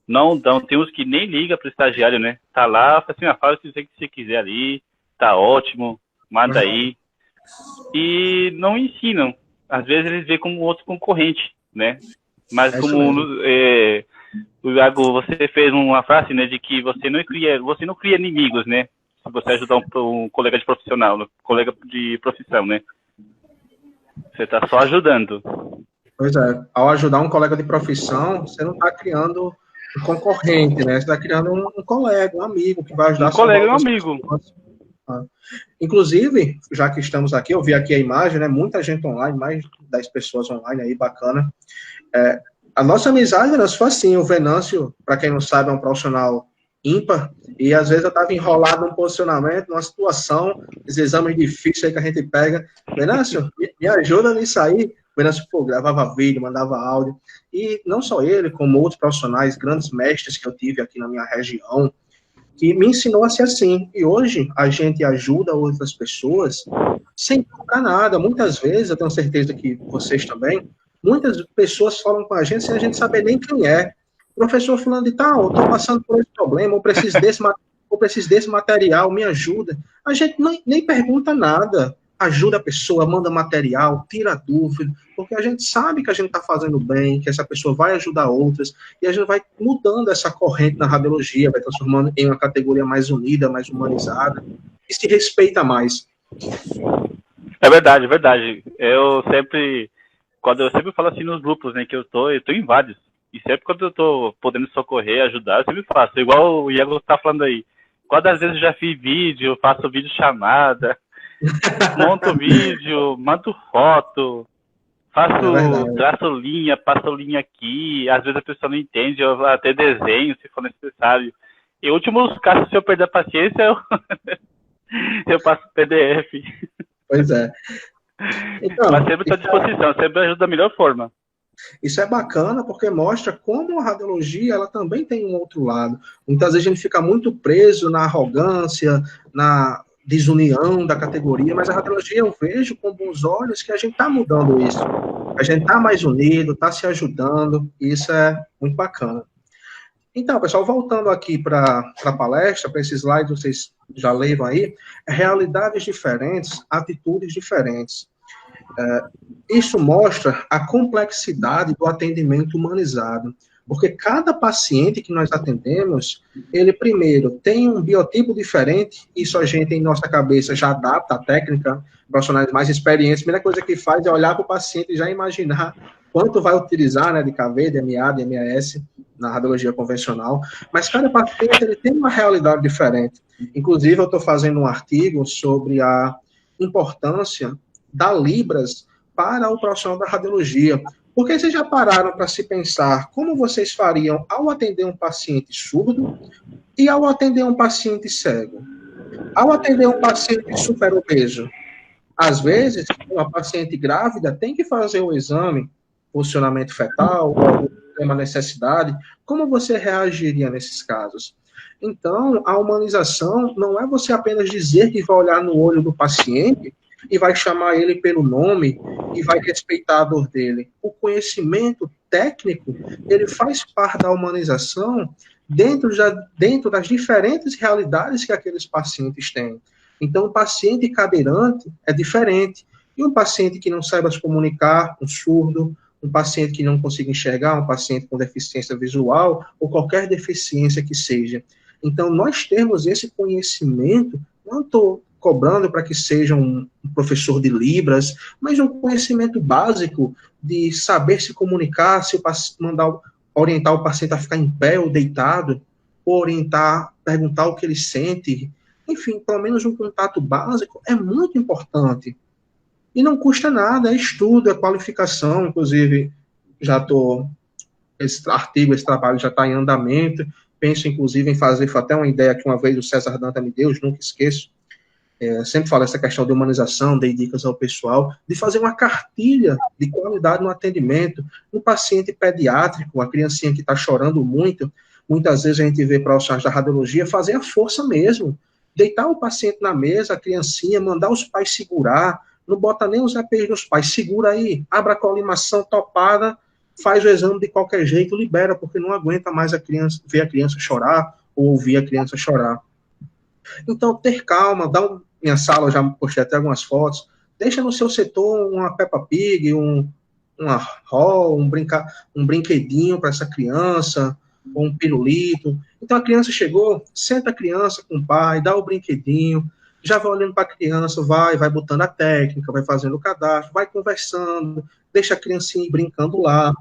Não dão, tem uns que nem ligam para o estagiário, né? Tá lá, fala assim, fala o que você quiser ali, tá ótimo, manda aí. E não ensinam. Às vezes eles veem como outro concorrente, né? Mas como o Iago, você fez uma frase, né, de que você não cria inimigos, né? Se você ajudar um colega de profissional, um colega de profissão, né? Você tá só ajudando. Pois é, ao ajudar um colega de profissão, você não está criando um concorrente, né? Você está criando um colega, um amigo que vai ajudar. Um colega e um amigo. Inclusive, já que estamos aqui, eu vi aqui a imagem, né? Muita gente online, mais de 10 pessoas online aí, bacana. A nossa amizade, né, foi assim, o Venâncio, para quem não sabe, é um profissional ímpar, e às vezes eu estava enrolado num posicionamento, numa situação, esses exames difíceis aí que a gente pega. Venâncio, me ajuda nisso aí. O Venâncio, gravava vídeo, mandava áudio, e não só ele, como outros profissionais, grandes mestres que eu tive aqui na minha região, que me ensinou a ser assim. E hoje a gente ajuda outras pessoas sem cobrar nada. Muitas vezes, eu tenho certeza que vocês também, muitas pessoas falam com a gente sem a gente saber nem quem é. Professor fulano de tal, eu estou passando por esse problema, eu preciso desse material, me ajuda. A gente nem pergunta nada. Ajuda a pessoa, manda material, tira dúvida, porque a gente sabe que a gente está fazendo bem, que essa pessoa vai ajudar outras, e a gente vai mudando essa corrente na radiologia, vai transformando em uma categoria mais unida, mais humanizada, e se respeita mais. É verdade, é verdade. Eu sempre falo assim nos grupos, né, que eu tô em vários, e sempre quando eu tô podendo socorrer, ajudar, eu sempre faço, igual o Iago tá falando aí. Quantas vezes eu já fiz vídeo, faço vídeo chamada, monto vídeo, mando foto, traço linha, passo linha aqui, às vezes a pessoa não entende, eu até desenho, se for necessário. Em últimos casos, se eu perder a paciência, eu passo PDF. Pois é. Então, mas sempre estou à disposição, sempre ajuda da melhor forma. Isso é bacana porque mostra como a radiologia ela também tem um outro lado. Muitas vezes a gente fica muito preso na arrogância, na desunião da categoria, mas a radiologia eu vejo com bons olhos que a gente está mudando isso. A gente está mais unido, está se ajudando, e isso é muito bacana. Então, pessoal, voltando aqui para a palestra, para esses slides, vocês já leram aí, realidades diferentes, atitudes diferentes. Isso mostra a complexidade do atendimento humanizado, porque cada paciente que nós atendemos, ele primeiro tem um biotipo diferente, isso a gente em nossa cabeça já adapta a técnica, profissionais mais experientes, a primeira coisa que faz é olhar para o paciente e já imaginar quanto vai utilizar, né, de KV, DMA, DMAS, na radiologia convencional, mas cada paciente ele tem uma realidade diferente. Inclusive, eu estou fazendo um artigo sobre a importância da Libras para o profissional da radiologia. Porque vocês já pararam para se pensar como vocês fariam ao atender um paciente surdo e ao atender um paciente cego? Ao atender um paciente superobeso, às vezes, uma paciente grávida tem que fazer o exame, funcionamento fetal, ou uma necessidade. Como você reagiria nesses casos? Então, a humanização não é você apenas dizer que vai olhar no olho do paciente e vai chamar ele pelo nome e vai respeitar a dor dele. O conhecimento técnico, ele faz parte da humanização dentro das diferentes realidades que aqueles pacientes têm. Então, o paciente cadeirante é diferente. E um paciente que não saiba se comunicar, um surdo, um paciente que não consiga enxergar, um paciente com deficiência visual, ou qualquer deficiência que seja. Então, nós temos esse conhecimento, não estou cobrando para que seja um professor de Libras, mas um conhecimento básico de saber se comunicar, se orientar o paciente a ficar em pé ou deitado, ou orientar, perguntar o que ele sente. Enfim, pelo menos um contato básico é muito importante. E não custa nada, é estudo, é qualificação, inclusive, esse artigo, esse trabalho já está em andamento, penso, inclusive, em fazer, foi até uma ideia que uma vez o César Danta me deu, nunca esqueço, sempre falo essa questão de humanização, dei dicas ao pessoal, de fazer uma cartilha de qualidade no atendimento, no paciente pediátrico, a criancinha que está chorando muito, muitas vezes a gente vê profissionais da radiologia fazer a força mesmo, deitar o paciente na mesa, a criancinha, mandar os pais segurar, não bota nem os EPIs nos pais, segura aí, abre a colimação topada, faz o exame de qualquer jeito, libera, porque não aguenta mais ver a criança chorar, ou ouvir a criança chorar. Então, ter calma, minha sala, eu já postei até algumas fotos, deixa no seu setor uma Peppa Pig, uma roll, um brinquedinho para essa criança, ou um pirulito. Então, a criança chegou, senta a criança com o pai, dá o brinquedinho, já vai olhando para a criança, vai botando a técnica, vai fazendo o cadastro, vai conversando, deixa a criancinha ir brincando lá,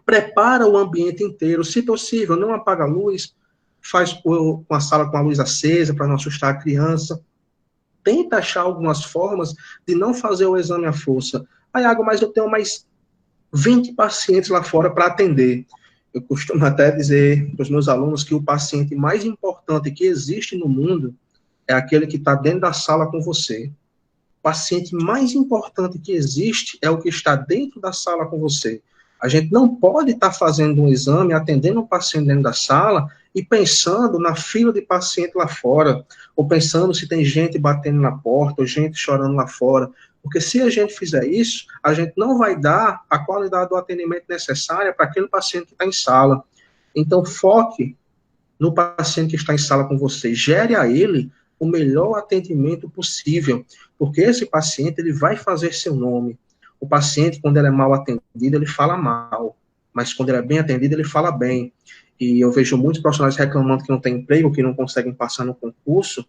prepara o ambiente inteiro, se possível, não apaga a luz, faz uma sala com a luz acesa para não assustar a criança, tenta achar algumas formas de não fazer o exame à força. Aí, Iago, mas eu tenho mais 20 pacientes lá fora para atender. Eu costumo até dizer para os meus alunos que o paciente mais importante que existe no mundo é aquele que está dentro da sala com você. O paciente mais importante que existe é o que está dentro da sala com você. A gente não pode estar fazendo um exame, atendendo um paciente dentro da sala e pensando na fila de paciente lá fora, ou pensando se tem gente batendo na porta, ou gente chorando lá fora. Porque se a gente fizer isso, a gente não vai dar a qualidade do atendimento necessária para aquele paciente que está em sala. Então, foque no paciente que está em sala com você. Gere a ele o melhor atendimento possível, porque esse paciente ele vai fazer seu nome. O paciente, quando ele é mal atendido, ele fala mal, mas quando ele é bem atendido, ele fala bem. E eu vejo muitos profissionais reclamando que não tem emprego, que não conseguem passar no concurso,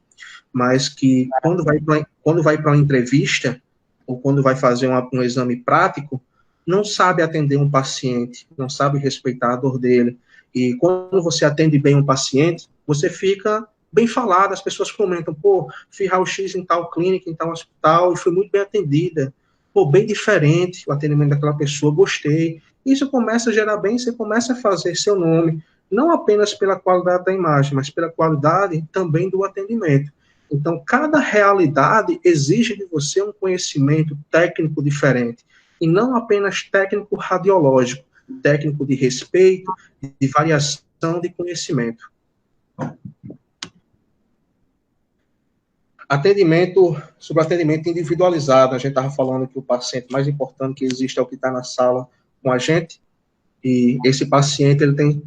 mas que quando vai para uma entrevista, ou quando vai fazer um exame prático, não sabe atender um paciente, não sabe respeitar a dor dele. E quando você atende bem um paciente, você fica bem falado, as pessoas comentam, pô, fiz raio-x em tal clínica, em tal hospital, e fui muito bem atendida. Pô, bem diferente o atendimento daquela pessoa, gostei. Isso começa a gerar bem, você começa a fazer seu nome, não apenas pela qualidade da imagem, mas pela qualidade também do atendimento. Então, cada realidade exige de você um conhecimento técnico diferente, e não apenas técnico radiológico, técnico de respeito, de variação de conhecimento. Sobre atendimento individualizado, a gente estava falando que o paciente mais importante que existe é o que está na sala com a gente, e esse paciente ele tem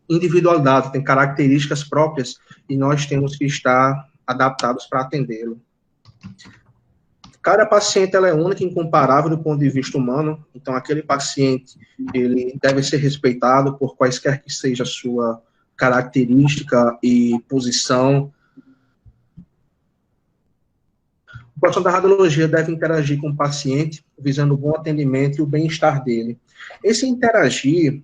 individualidade, tem características próprias, e nós temos que estar adaptados para atendê-lo. Cada paciente ela é única e incomparável do ponto de vista humano, então aquele paciente ele deve ser respeitado por quaisquer que seja a sua característica e posição. O profissional da radiologia deve interagir com o paciente, visando o bom atendimento e o bem-estar dele. Esse interagir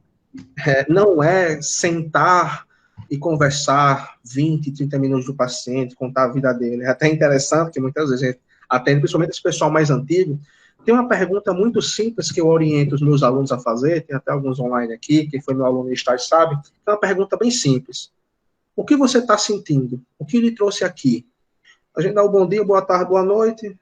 não é sentar e conversar 20, 30 minutos do paciente, contar a vida dele. É até interessante que muitas vezes a gente atende, principalmente esse pessoal mais antigo, tem uma pergunta muito simples que eu oriento os meus alunos a fazer, tem até alguns online aqui, quem foi meu aluno de estágio sabe, é uma pergunta bem simples. O que você está sentindo? O que lhe trouxe aqui? A gente dá o bom dia, boa tarde, boa noite,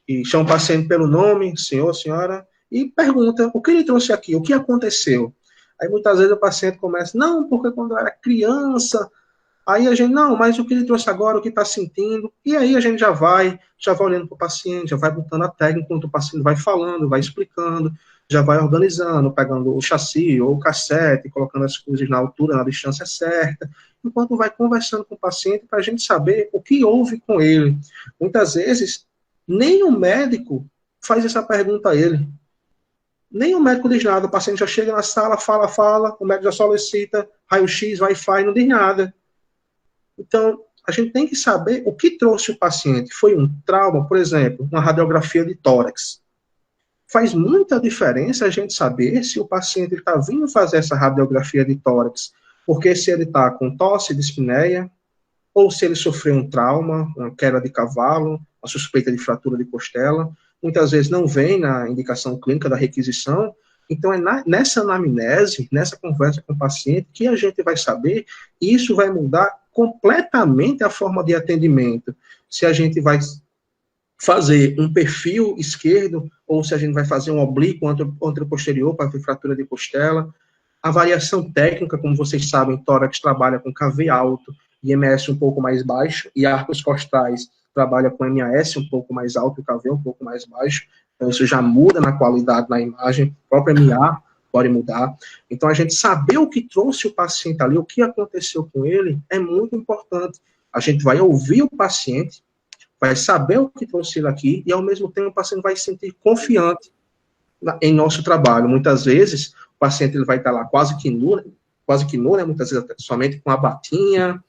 e chama o paciente pelo nome, senhor, senhora, e pergunta, o que lhe trouxe aqui? O que aconteceu? Aí muitas vezes o paciente começa, não, porque quando eu era criança, aí a gente, não, mas o que lhe trouxe agora, o que está sentindo? E aí a gente já vai olhando para o paciente, já vai botando a técnica, enquanto o paciente vai falando, vai explicando, já vai organizando, pegando o chassi ou o cassete, colocando as coisas na altura, na distância certa, enquanto vai conversando com o paciente para a gente saber o que houve com ele. Muitas vezes, Nem o médico faz essa pergunta a ele. Nem o médico diz nada. O paciente já chega na sala, fala, o médico já solicita raio-x, Wi-Fi, não diz nada. Então, a gente tem que saber o que trouxe o paciente. Foi um trauma, por exemplo, uma radiografia de tórax. Faz muita diferença a gente saber se o paciente está vindo fazer essa radiografia de tórax, porque se ele está com tosse, dispneia, ou se ele sofreu um trauma, uma queda de cavalo, a suspeita de fratura de costela, muitas vezes não vem na indicação clínica da requisição. Então, é nessa anamnese, nessa conversa com o paciente, que a gente vai saber, e isso vai mudar completamente a forma de atendimento. Se a gente vai fazer um perfil esquerdo, ou se a gente vai fazer um oblíquo anteroposterior para ver fratura de costela. A variação técnica, como vocês sabem, tórax trabalha com KV alto, IMS um pouco mais baixo, e arcos costais trabalha com MAS um pouco mais alto, e KV um pouco mais baixo. Então, isso já muda na qualidade na imagem, o próprio MA pode mudar. Então, a gente saber o que trouxe o paciente ali, o que aconteceu com ele, é muito importante. A gente vai ouvir o paciente, vai saber o que trouxe ele aqui, e ao mesmo tempo o paciente vai se sentir confiante em nosso trabalho. Muitas vezes, o paciente ele vai estar lá quase que nu, né? Muitas vezes somente com a batinha,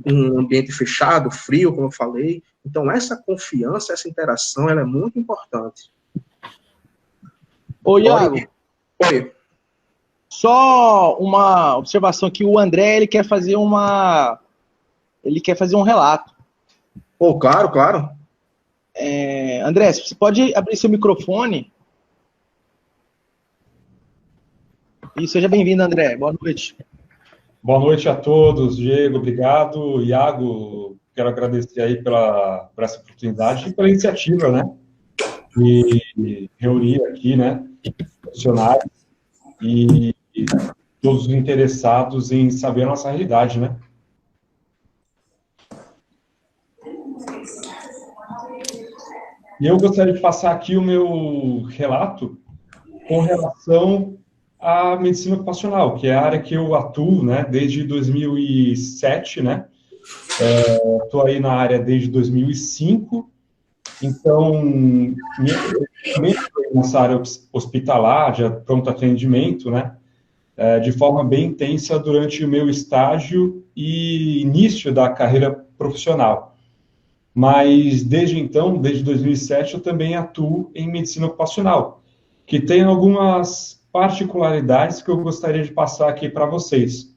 um ambiente fechado, frio, como eu falei. Então, essa confiança, essa interação, ela é muito importante. Ô, Iago. Oi. Só uma observação aqui, o André, ele quer fazer um relato. Oh, claro. André, você pode abrir seu microfone? E seja bem-vindo, André. Boa noite. Boa noite a todos. Diego, obrigado. Iago, quero agradecer aí por essa oportunidade e pela iniciativa, né? De reunir aqui, né? Profissionais e todos os interessados em saber a nossa realidade, né? E eu gostaria de passar aqui o meu relato com relação à medicina ocupacional, que é a área que eu atuo, né, desde 2007, né? Estou aí na área desde 2005, então, nessa área hospitalar, de pronto atendimento, né, de forma bem intensa durante o meu estágio e início da carreira profissional. Mas, desde então, desde 2007, eu também atuo em medicina ocupacional, que tem algumas particularidades que eu gostaria de passar aqui para vocês.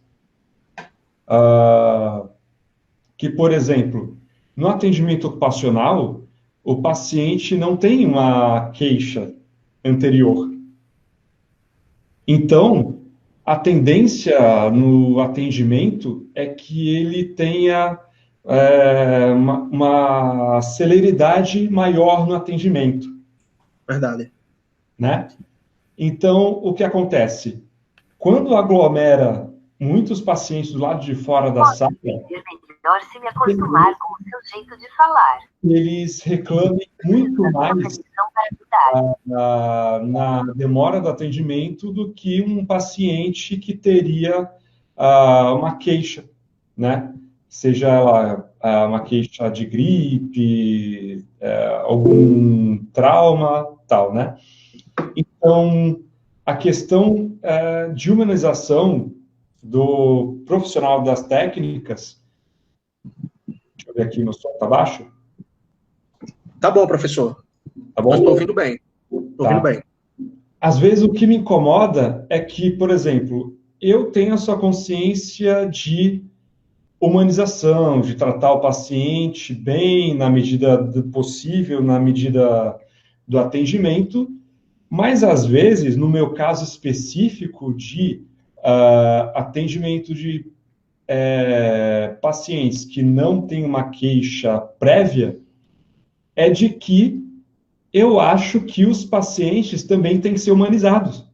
Que, por exemplo, no atendimento ocupacional, o paciente não tem uma queixa anterior. Então, a tendência no atendimento é que ele tenha uma celeridade maior no atendimento. Verdade. Né? Então, o que acontece? Quando aglomera muitos pacientes do lado de fora da sala, melhor se me acostumar com o seu jeito de falar. Eles reclamem muito mais na demora do atendimento do que um paciente que teria uma queixa, né? Seja ela uma queixa de gripe, algum trauma, tal, né? Então, a questão de humanização do profissional das técnicas. Deixa eu ver aqui, meu som tá baixo? Tá bom, professor. Tá bom? Eu estou ouvindo bem. Ouvindo bem. Às vezes, o que me incomoda é que, por exemplo, eu tenho a sua consciência de humanização, de tratar o paciente bem, na medida do possível, na medida do atendimento, mas, às vezes, no meu caso específico de atendimento de pacientes que não têm uma queixa prévia, é de que eu acho que os pacientes também têm que ser humanizados.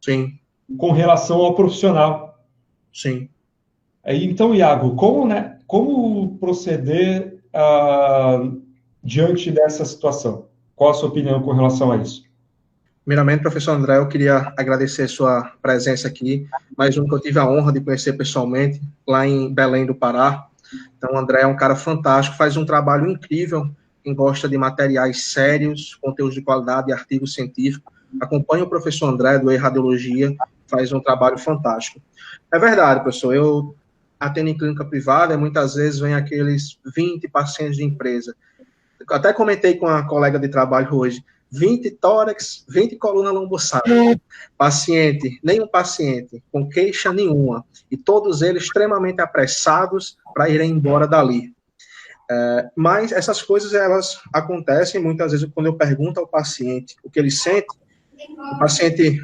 Sim. Com relação ao profissional. Sim. Então, Iago, como proceder diante dessa situação? Qual a sua opinião com relação a isso? Primeiramente, professor André, eu queria agradecer sua presença aqui, mais um que eu tive a honra de conhecer pessoalmente, lá em Belém do Pará. Então, o André é um cara fantástico, faz um trabalho incrível quem gosta de materiais sérios, conteúdos de qualidade, artigos científicos, acompanhe o professor André, do E-Radiologia, faz um trabalho fantástico. É verdade, professor, eu atendo em clínica privada e muitas vezes vem aqueles 20 pacientes de empresa. Eu até comentei com a colega de trabalho hoje, 20 tórax, 20 coluna lombosácea. Paciente, nenhum paciente com queixa nenhuma, e todos eles extremamente apressados para irem embora dali. Mas essas coisas, elas acontecem muitas vezes quando eu pergunto ao paciente o que ele sente, o paciente,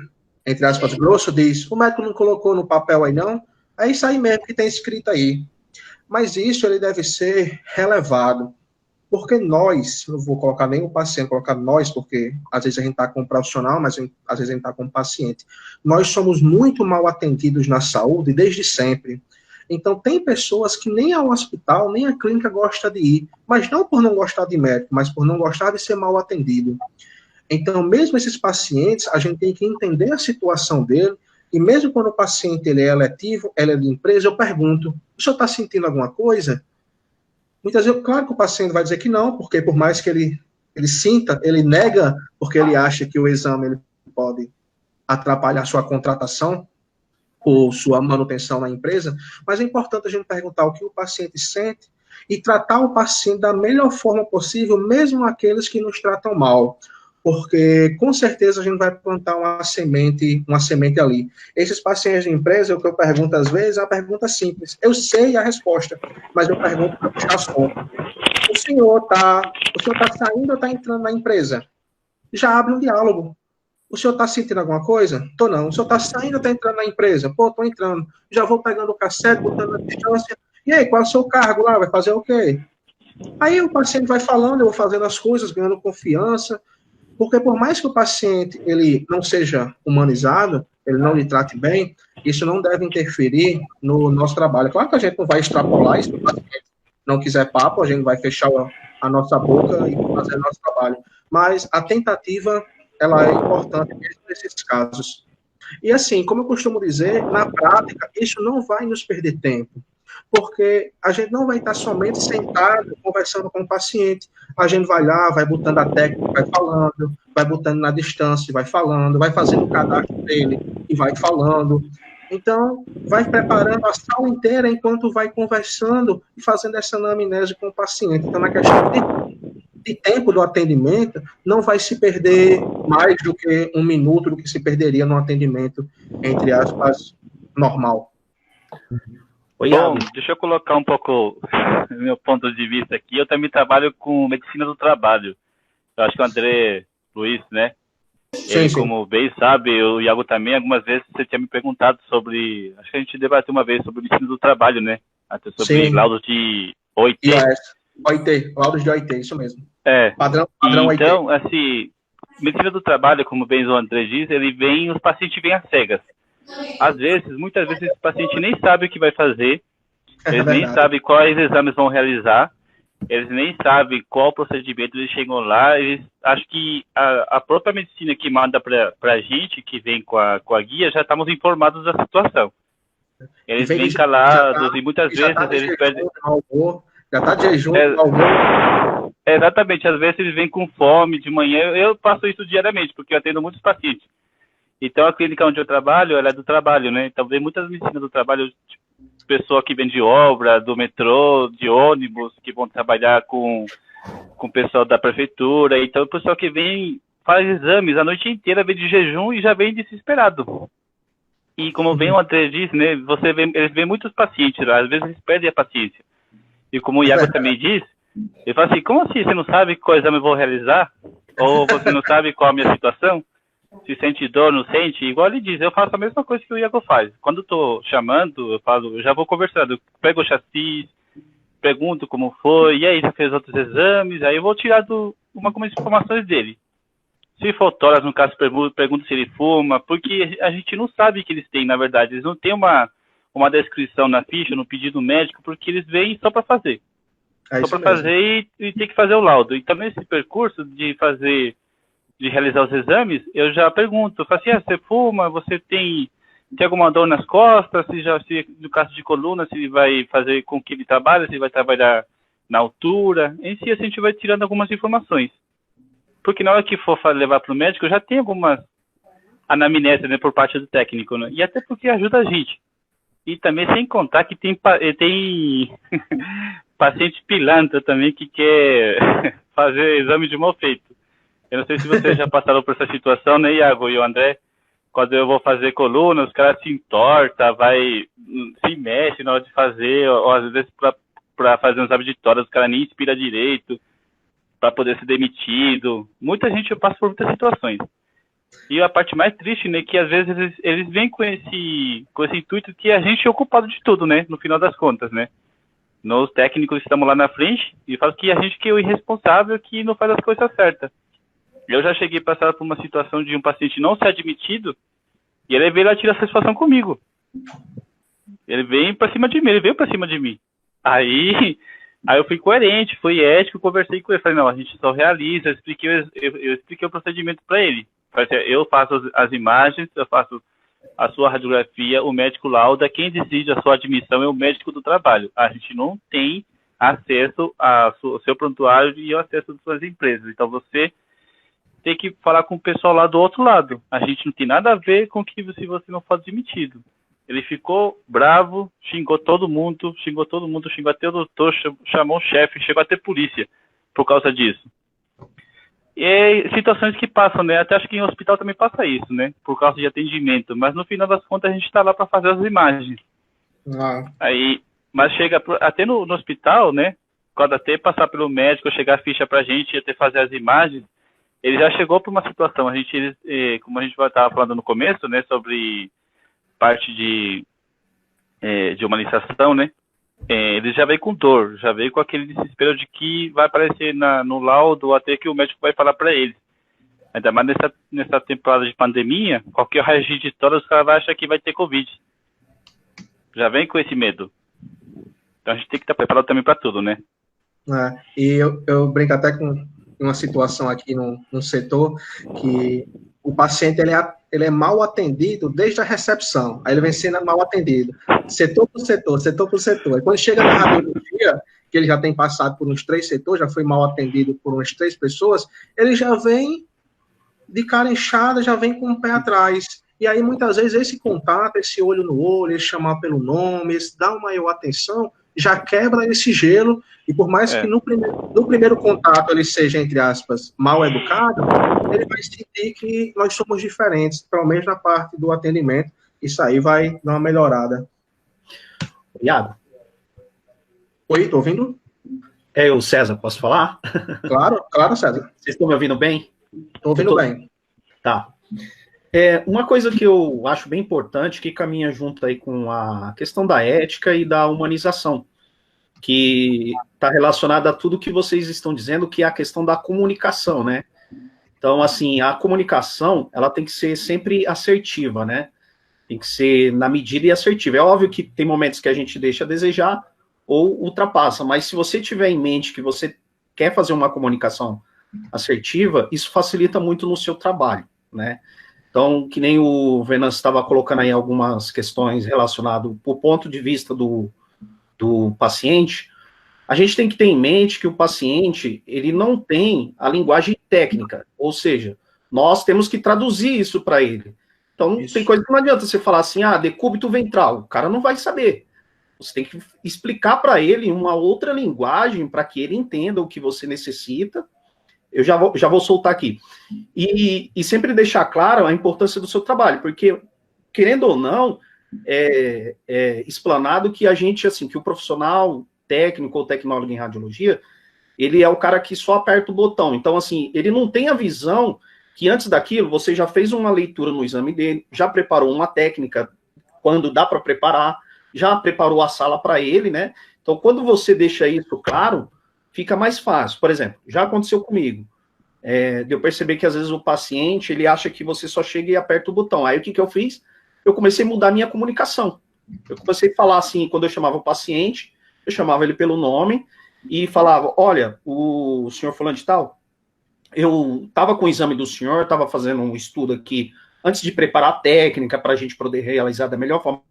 entre aspas, grosso, diz, o médico não colocou no papel aí não, é isso aí mesmo que tem escrito aí. Mas isso ele deve ser relevado, porque nós, não vou colocar nem o paciente, vou colocar nós, porque às vezes a gente está com um profissional, mas às vezes a gente está com um paciente. Nós somos muito mal atendidos na saúde desde sempre. Então, tem pessoas que nem ao hospital, nem à clínica gosta de ir, mas não por não gostar de médico, mas por não gostar de ser mal atendido. Então, mesmo esses pacientes, a gente tem que entender a situação dele, e mesmo quando o paciente ele é eletivo, ele é de empresa, eu pergunto, o senhor está sentindo alguma coisa? Muitas vezes, claro que o paciente vai dizer que não, porque por mais que ele sinta, ele nega, porque ele acha que o exame ele pode atrapalhar sua contratação ou sua manutenção na empresa, mas é importante a gente perguntar o que o paciente sente e tratar o paciente da melhor forma possível, mesmo aqueles que nos tratam mal, porque com certeza a gente vai plantar uma semente ali. Esses pacientes de empresa, o que eu pergunto às vezes, é uma pergunta simples. Eu sei a resposta, mas eu pergunto para puxar assunto. O senhor está saindo ou está entrando na empresa? Já abre um diálogo. O senhor está sentindo alguma coisa? Tô não. O senhor está saindo ou está entrando na empresa? Pô, estou entrando. Já vou pegando o cassete, botando a distância. E aí, qual é o seu cargo lá? Vai fazer o quê? Aí o paciente vai falando, eu vou fazendo as coisas, ganhando confiança, porque por mais que o paciente ele não seja humanizado, ele não lhe trate bem, isso não deve interferir no nosso trabalho. Claro que a gente não vai extrapolar isso, se o paciente não quiser papo, a gente vai fechar a nossa boca e fazer o nosso trabalho. Mas a tentativa, ela é importante mesmo nesses casos. E assim, como eu costumo dizer, na prática, isso não vai nos perder tempo, porque a gente não vai estar somente sentado, conversando com o paciente. A gente vai lá, vai botando a técnica, vai falando, vai botando na distância, vai falando, vai fazendo o cadastro dele e vai falando. Então, vai preparando a sala inteira enquanto vai conversando e fazendo essa anamnese com o paciente. Então, na questão de tempo do atendimento, não vai se perder mais do que um minuto do que se perderia no atendimento, entre aspas, normal. Bom, deixa eu colocar um pouco o meu ponto de vista aqui. Eu também trabalho com medicina do trabalho. Eu acho que o André Luiz, né? Ele, sim. Como bem sabe, o Iago também, algumas vezes você tinha me perguntado sobre... Acho que a gente debateu uma vez sobre o medicina do trabalho, né? Até sobre laudos de OIT. OIT, laudos de OIT, isso mesmo. Padrão OIT. Então, assim, medicina do trabalho, como bem o André diz, os pacientes vêm às cegas. Às vezes, muitas vezes, esse paciente nem sabe o que vai fazer, eles nem sabem quais exames vão realizar, eles nem sabem qual procedimento eles chegam lá, eles acham que a própria medicina que manda para a gente, que vem com a guia, já estamos informados da situação. Eles vêm calados e muitas vezes eles pedem... Já está de jejum, exatamente, às vezes eles vêm com fome de manhã, eu faço isso diariamente, porque eu atendo muitos pacientes. Então, a clínica onde eu trabalho, ela é do trabalho, né? Então, vem muitas medicinas do trabalho, tipo, pessoa que vem de obra, do metrô, de ônibus, que vão trabalhar com o pessoal da prefeitura. Então, o pessoal que vem, faz exames a noite inteira, vem de jejum e já vem desesperado. E como bem o André disse, né? Eles veem muitos pacientes lá, às vezes eles perdem a paciência. E como o Iago também disse, ele fala assim, como assim você não sabe qual exame eu vou realizar? Ou você não sabe qual a minha situação? Se sente dor, não sente, igual ele diz, eu faço a mesma coisa que o Iago faz. Quando eu tô chamando, eu já vou conversando, eu pego o chassi, pergunto como foi, e aí, já fez outros exames, aí eu vou tirar algumas informações dele. Se for tórax, no caso, pergunto se ele fuma, porque a gente não sabe que eles têm, na verdade, eles não têm uma descrição na ficha, no pedido médico, porque eles vêm só para fazer. Só para fazer e tem que fazer o laudo. Então, nesse percurso de realizar os exames, eu já pergunto, eu falo assim, você fuma, você tem alguma dor nas costas, se no caso de coluna, se vai fazer com que ele trabalhe, se vai trabalhar na altura. Em si, a gente vai tirando algumas informações. Porque na hora que for levar para o médico, já tem algumas anamnésia, né, por parte do técnico, né? E até porque ajuda a gente. E também sem contar que tem paciente pilantra também que quer fazer exame de mal feito. Eu não sei se vocês já passaram por essa situação, né, Iago e o André? Quando eu vou fazer coluna, os caras se entortam, se mexe na hora de fazer, ou às vezes para fazer um exame de tórax, os caras nem inspiram direito, para poder ser demitido. Muita gente passa por muitas situações. E a parte mais triste, né, que às vezes eles vêm com esse intuito que a gente é o culpado de tudo, né, no final das contas, né. Nós técnicos estamos lá na frente e falam que a gente que é o irresponsável, que não faz as coisas certas. Eu já cheguei a passar por uma situação de um paciente não ser admitido e ele veio lá tirar satisfação comigo. Ele veio pra cima de mim. Aí eu fui coerente, fui ético, conversei com ele. Falei, não, a gente só realiza, eu expliquei o procedimento para ele. Eu faço as imagens, eu faço a sua radiografia, o médico lauda, quem decide a sua admissão é o médico do trabalho. A gente não tem acesso ao seu prontuário e ao acesso das suas empresas. Então você tem que falar com o pessoal lá do outro lado. A gente não tem nada a ver com que se você não for admitido. Ele ficou bravo, xingou todo mundo, xingou até o doutor, chamou o chefe, chegou até polícia por causa disso. E é situações que passam, né? Até acho que em hospital também passa isso, né? Por causa de atendimento. Mas no final das contas a gente está lá para fazer as imagens. Mas chega até no hospital, né? Quando até passar pelo médico, chegar a ficha para a gente e até fazer as imagens, ele já chegou para uma situação. Como a gente estava falando no começo, né? Sobre parte de humanização, né? Ele já veio com dor, já veio com aquele desespero de que vai aparecer no laudo até que o médico vai falar para ele. Ainda mais nessa temporada de pandemia, qualquer raio-x de tórax, os caras vão achar que vai ter Covid. Já vem com esse medo. Então a gente tem que estar preparado também para tudo, né? E eu brinco até com uma situação aqui no setor, que o paciente ele é mal atendido desde a recepção, aí ele vem sendo mal atendido, setor por setor. Aí quando chega na radiologia, que ele já tem passado por uns 3 setores, já foi mal atendido por umas 3 pessoas, ele já vem de cara inchada, já vem com o pé atrás. E aí muitas vezes esse contato, esse olho no olho, esse chamar pelo nome, esse dar uma maior atenção, já quebra esse gelo, e por mais que no primeiro contato ele seja, entre aspas, mal educado, ele vai sentir que nós somos diferentes, pelo menos na parte do atendimento. Isso aí vai dar uma melhorada. Iago? Oi, tô ouvindo? É eu, César, posso falar? Claro, César. Vocês estão me ouvindo bem? Estou ouvindo bem. Tá. Uma coisa que eu acho bem importante, que caminha junto aí com a questão da ética e da humanização, que está relacionada a tudo que vocês estão dizendo, que é a questão da comunicação, né? Então, assim, a comunicação, ela tem que ser sempre assertiva, né? Tem que ser na medida e assertiva. É óbvio que tem momentos que a gente deixa a desejar ou ultrapassa, mas se você tiver em mente que você quer fazer uma comunicação assertiva, isso facilita muito no seu trabalho, né? Então, que nem o Venâncio estava colocando aí algumas questões relacionadas ao ponto de vista do paciente, a gente tem que ter em mente que o paciente, ele não tem a linguagem técnica, ou seja, nós temos que traduzir isso para ele. Então, tem coisa que não adianta você falar assim, decúbito ventral, o cara não vai saber. Você tem que explicar para ele uma outra linguagem para que ele entenda o que você necessita. Eu já vou soltar aqui. E sempre deixar claro a importância do seu trabalho, porque, querendo ou não, é explanado que a gente, assim, que o profissional técnico ou tecnólogo em radiologia, ele é o cara que só aperta o botão. Então, assim, ele não tem a visão que antes daquilo você já fez uma leitura no exame dele, já preparou uma técnica quando dá para preparar, já preparou a sala para ele, né? Então, quando você deixa isso claro, fica mais fácil. Por exemplo, já aconteceu comigo, de eu perceber que às vezes o paciente, ele acha que você só chega e aperta o botão. Aí o que eu fiz? Eu comecei a mudar a minha comunicação. Eu comecei a falar assim, quando eu chamava o paciente, eu chamava ele pelo nome e falava, olha, o senhor fulano de tal, eu estava com o exame do senhor, estava fazendo um estudo aqui, antes de preparar a técnica para a gente poder realizar da melhor forma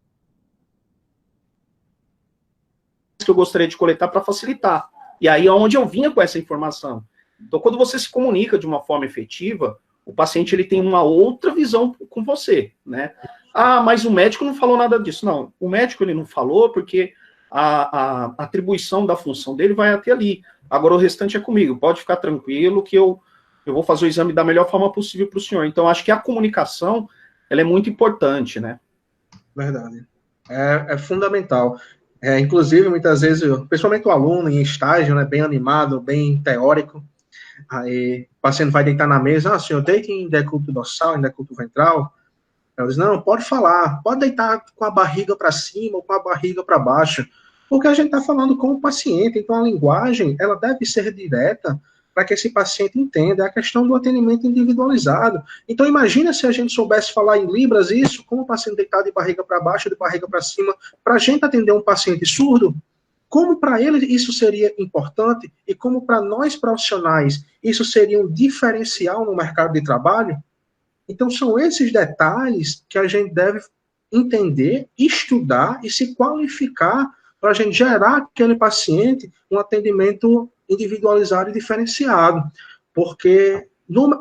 que eu gostaria de coletar para facilitar. E aí é onde eu vinha com essa informação. Então, quando você se comunica de uma forma efetiva, o paciente ele tem uma outra visão com você, né? Ah, mas o médico não falou nada disso. Não, o médico ele não falou porque a atribuição da função dele vai até ali. Agora o restante é comigo. Pode ficar tranquilo que eu vou fazer o exame da melhor forma possível para o senhor. Então, acho que a comunicação, ela é muito importante, né? Verdade. É fundamental. Inclusive, muitas vezes, principalmente o aluno em estágio, né, bem animado, bem teórico, aí o paciente vai deitar na mesa, senhor, deite em decúbito dorsal, em decúbito ventral. Ela diz, não, pode falar, pode deitar com a barriga para cima ou com a barriga para baixo, porque a gente está falando com o paciente, então a linguagem, ela deve ser direta para que esse paciente entenda, é a questão do atendimento individualizado. Então, imagina se a gente soubesse falar em libras isso, como o paciente deitado de barriga para baixo, de barriga para cima, para a gente atender um paciente surdo, como para ele isso seria importante e como para nós profissionais isso seria um diferencial no mercado de trabalho. Então, são esses detalhes que a gente deve entender, estudar e se qualificar para a gente gerar aquele paciente um atendimento individualizado e diferenciado, porque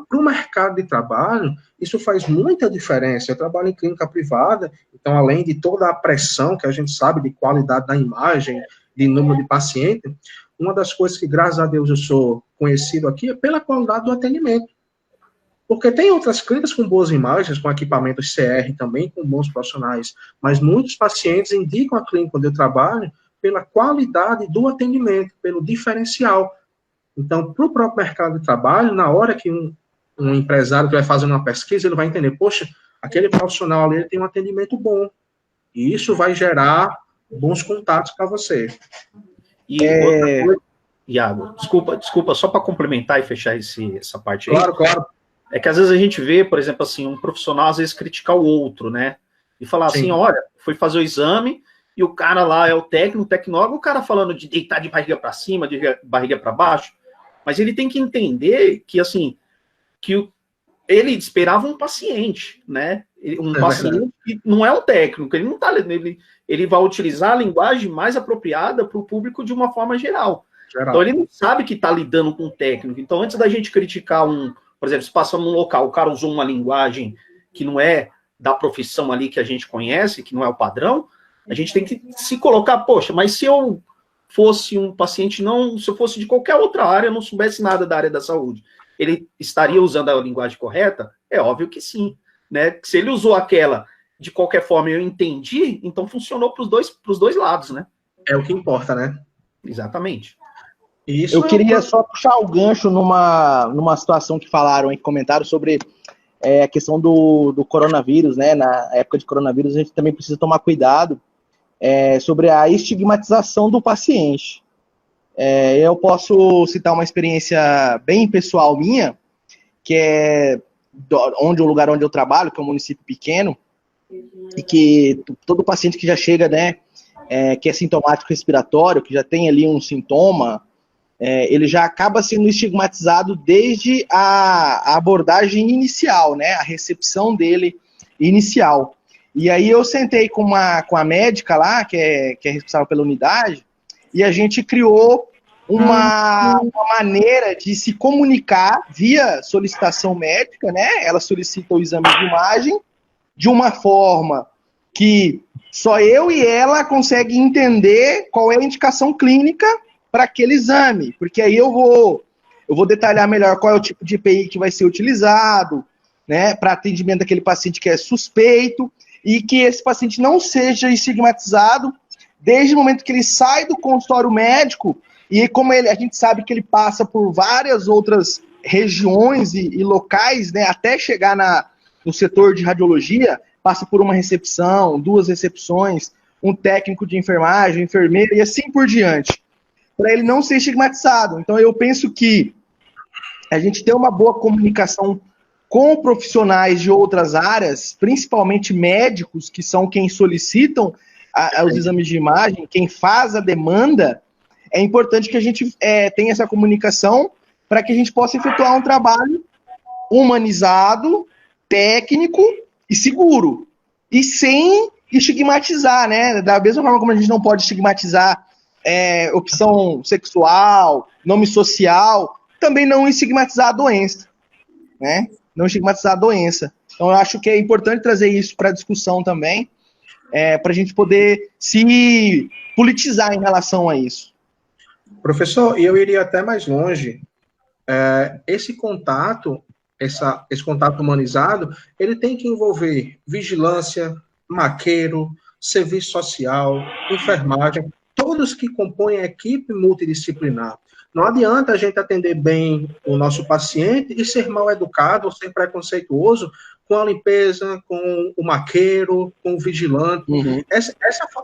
para o mercado de trabalho, isso faz muita diferença. Eu trabalho em clínica privada, então, além de toda a pressão que a gente sabe de qualidade da imagem, de número de paciente, uma das coisas que, graças a Deus, eu sou conhecido aqui é pela qualidade do atendimento. Porque tem outras clínicas com boas imagens, com equipamentos CR também, com bons profissionais, mas muitos pacientes indicam a clínica onde eu trabalho pela qualidade do atendimento, pelo diferencial. Então, para o próprio mercado de trabalho, na hora que um empresário que vai fazer uma pesquisa, ele vai entender, poxa, aquele profissional ali tem um atendimento bom, e isso vai gerar bons contatos para você. E outra coisa, Iago, desculpa, só para complementar e fechar essa parte aí. Claro. É que às vezes a gente vê, por exemplo, assim, um profissional às vezes criticar o outro, né? E falar Sim. assim, olha, foi fazer o exame e o cara lá é o tecnólogo, o cara falando de deitar de barriga para cima, de barriga para baixo, mas ele tem que entender que, assim, ele esperava um paciente, né? Um paciente que não é um técnico, ele não tá, ele vai utilizar a linguagem mais apropriada para o público de uma forma geral. Então ele não sabe que está lidando com um técnico. Então, antes da gente criticar por exemplo, se passando num local, o cara usou uma linguagem que não é da profissão ali que a gente conhece, que não é o padrão, a gente tem que se colocar, poxa, mas se eu fosse um paciente, se eu fosse de qualquer outra área, não soubesse nada da área da saúde, ele estaria usando a linguagem correta? É óbvio que sim, né? Se ele usou aquela de qualquer forma e eu entendi, então funcionou para os dois lados, né? É o que importa, né? Exatamente. Isso eu queria só puxar o gancho numa situação que falaram aí, comentaram sobre a questão do coronavírus, né? Na época de coronavírus, a gente também precisa tomar cuidado sobre a estigmatização do paciente. Eu posso citar uma experiência bem pessoal minha, que é o lugar onde eu trabalho, que é um município pequeno, e que todo paciente que já chega, né, que é sintomático respiratório, que já tem ali um sintoma, ele já acaba sendo estigmatizado desde a abordagem inicial, né, a recepção dele inicial. E aí eu sentei com a médica lá, que é responsável pela unidade, e a gente criou uma maneira de se comunicar via solicitação médica, né? Ela solicita o exame de imagem de uma forma que só eu e ela conseguem entender qual é a indicação clínica para aquele exame, porque aí eu vou detalhar melhor qual é o tipo de EPI que vai ser utilizado, né, para atendimento daquele paciente que é suspeito, e que esse paciente não seja estigmatizado desde o momento que ele sai do consultório médico, e como a gente sabe que ele passa por várias outras regiões e locais, né, até chegar no setor de radiologia, passa por uma recepção, 2 recepções, um técnico de enfermagem, enfermeiro e assim por diante, para ele não ser estigmatizado. Então eu penso que a gente ter uma boa comunicação com profissionais de outras áreas, principalmente médicos, que são quem solicitam os exames de imagem, quem faz a demanda, é importante que a gente tenha essa comunicação para que a gente possa efetuar um trabalho humanizado, técnico e seguro, e sem estigmatizar, né? Da mesma forma como a gente não pode estigmatizar opção sexual, nome social, também não estigmatizar a doença, né? Não estigmatizar a doença. Então, eu acho que é importante trazer isso para a discussão também, para a gente poder se politizar em relação a isso. Professor, eu iria até mais longe. Esse contato humanizado, ele tem que envolver vigilância, maqueiro, serviço social, enfermagem, todos que compõem a equipe multidisciplinar. Não adianta a gente atender bem o nosso paciente e ser mal educado ou ser preconceituoso com a limpeza, com o maqueiro, com o vigilante. Uhum.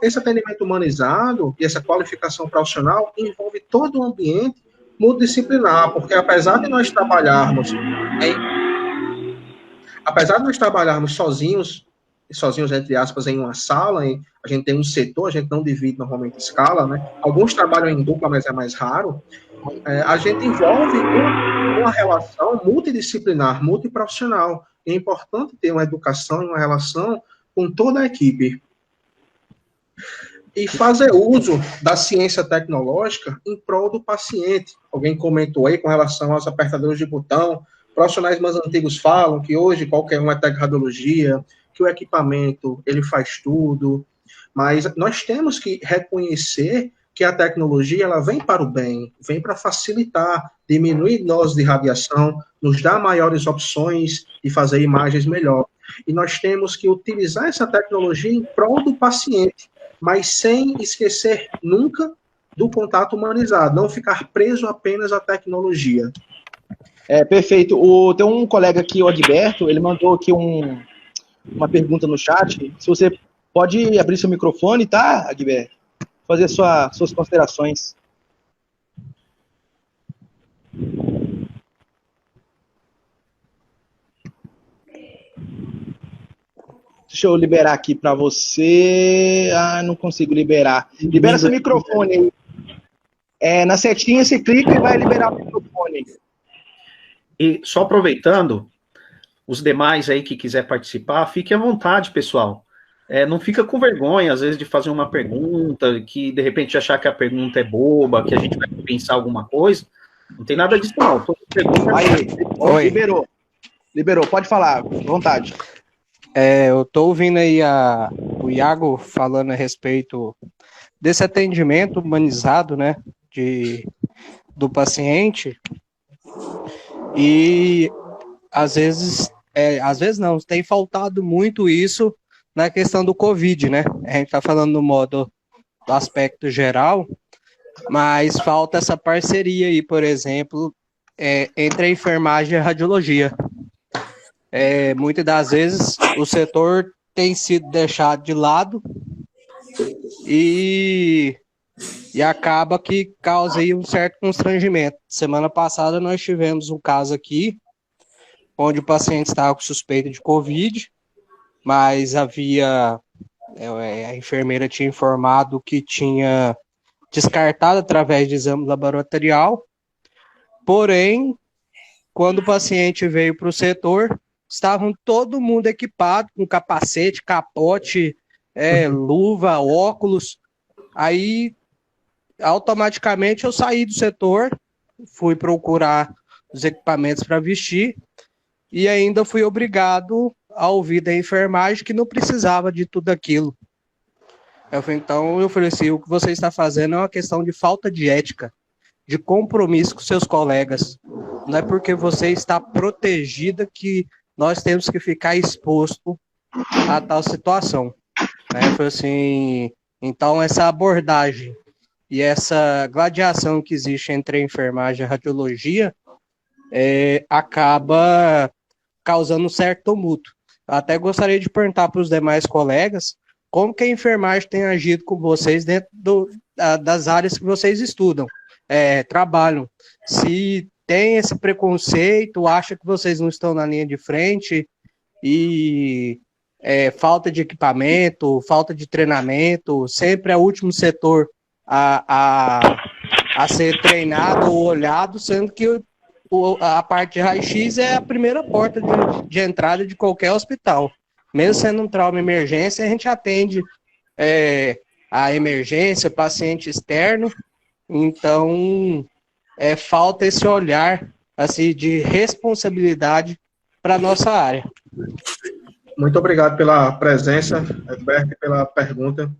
Esse atendimento humanizado e essa qualificação profissional envolve todo o ambiente multidisciplinar, porque apesar de nós trabalharmos sozinhos entre aspas, em uma sala, a gente tem um setor, a gente não divide normalmente escala, né? Alguns trabalham em dupla, mas é mais raro. A gente envolve uma relação multidisciplinar, multiprofissional. É importante ter uma educação e uma relação com toda a equipe. E fazer uso da ciência tecnológica em prol do paciente. Alguém comentou aí com relação aos apertadores de botão. Profissionais mais antigos falam que hoje qualquer um é tecradiologia, que o equipamento ele faz tudo, mas nós temos que reconhecer que a tecnologia ela vem para o bem, vem para facilitar, diminuir doses de radiação, nos dar maiores opções e fazer imagens melhor. E nós temos que utilizar essa tecnologia em prol do paciente, mas sem esquecer nunca do contato humanizado, não ficar preso apenas à tecnologia. Perfeito. Tem um colega aqui, o Adberto, ele mandou aqui uma pergunta no chat. Se você pode abrir seu microfone, tá, Adberto? Fazer suas considerações. Deixa eu liberar aqui para você. Não consigo liberar. Libera seu microfone aí. Na setinha você clica e vai liberar o microfone. E só aproveitando, os demais aí que quiser participar, fique à vontade, pessoal. Não fica com vergonha, às vezes, de fazer uma pergunta, que de repente achar que a pergunta é boba, que a gente vai pensar alguma coisa. Não tem nada disso, não. Aí, liberou, pode falar, à vontade. Eu estou ouvindo aí o Iago falando a respeito desse atendimento humanizado, né, do paciente, e às vezes não, tem faltado muito isso na questão do Covid, né? A gente está falando do aspecto geral, mas falta essa parceria aí, por exemplo, entre a enfermagem e a radiologia. Muitas das vezes o setor tem sido deixado de lado e acaba que causa aí um certo constrangimento. Semana passada nós tivemos um caso aqui, onde o paciente estava com suspeita de Covid, mas a enfermeira tinha informado que tinha descartado através de exame laboratorial, porém, quando o paciente veio para o setor, estavam todo mundo equipado com capacete, capote, luva, óculos. Aí, automaticamente, eu saí do setor, fui procurar os equipamentos para vestir e ainda fui obrigado a ouvir da enfermagem que não precisava de tudo aquilo. Então, eu falei assim, o que você está fazendo é uma questão de falta de ética, de compromisso com seus colegas. Não é porque você está protegida que nós temos que ficar exposto a tal situação. Foi assim, então essa abordagem e essa gladiação que existe entre a enfermagem e a radiologia acaba causando um certo tumulto. Até gostaria de perguntar para os demais colegas como que a enfermagem tem agido com vocês dentro das áreas que vocês estudam, trabalham. Se tem esse preconceito, acha que vocês não estão na linha de frente e falta de equipamento, falta de treinamento, sempre é o último setor a ser treinado ou olhado, sendo que a parte de raio-x é a primeira porta de entrada de qualquer hospital. Mesmo sendo um trauma emergência, a gente atende a emergência, paciente externo. Então, falta esse olhar assim, de responsabilidade para a nossa área. Muito obrigado pela presença, Herbert, pela pergunta.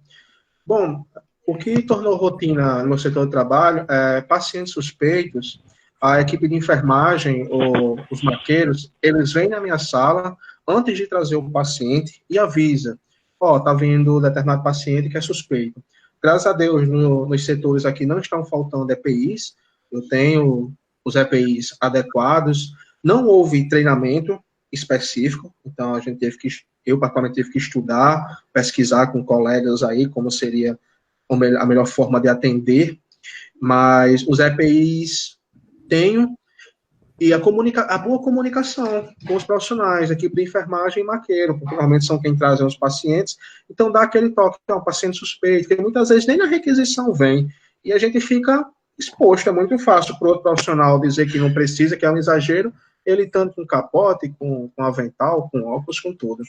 Bom, o que tornou rotina no meu setor de trabalho é pacientes suspeitos, a equipe de enfermagem ou os maqueiros, eles vêm na minha sala antes de trazer o paciente e avisa, tá vindo determinado paciente que é suspeito. Graças a Deus, nos setores aqui não estão faltando EPIs, eu tenho os EPIs adequados, não houve treinamento específico, então a gente eu particularmente tive que estudar, pesquisar com colegas aí como seria a melhor forma de atender, mas os EPIs tenho, e a boa comunicação com os profissionais, equipe de enfermagem e maqueiro, porque normalmente são quem trazem os pacientes, então dá aquele toque, um paciente suspeito, que muitas vezes nem na requisição vem, e a gente fica exposto, é muito fácil para o outro profissional dizer que não precisa, que é um exagero, ele tanto com capote, com avental, com óculos, com tudo.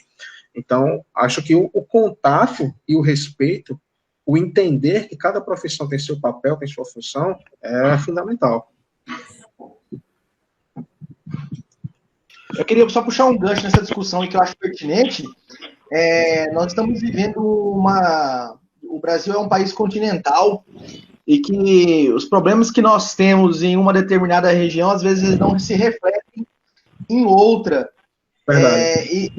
Então, acho que o contato e o respeito, o entender que cada profissão tem seu papel, tem sua função, é fundamental. Eu queria só puxar um gancho nessa discussão que eu acho pertinente. Nós estamos vivendo o Brasil é um país continental e que os problemas que nós temos em uma determinada região, às vezes, não se refletem em outra. E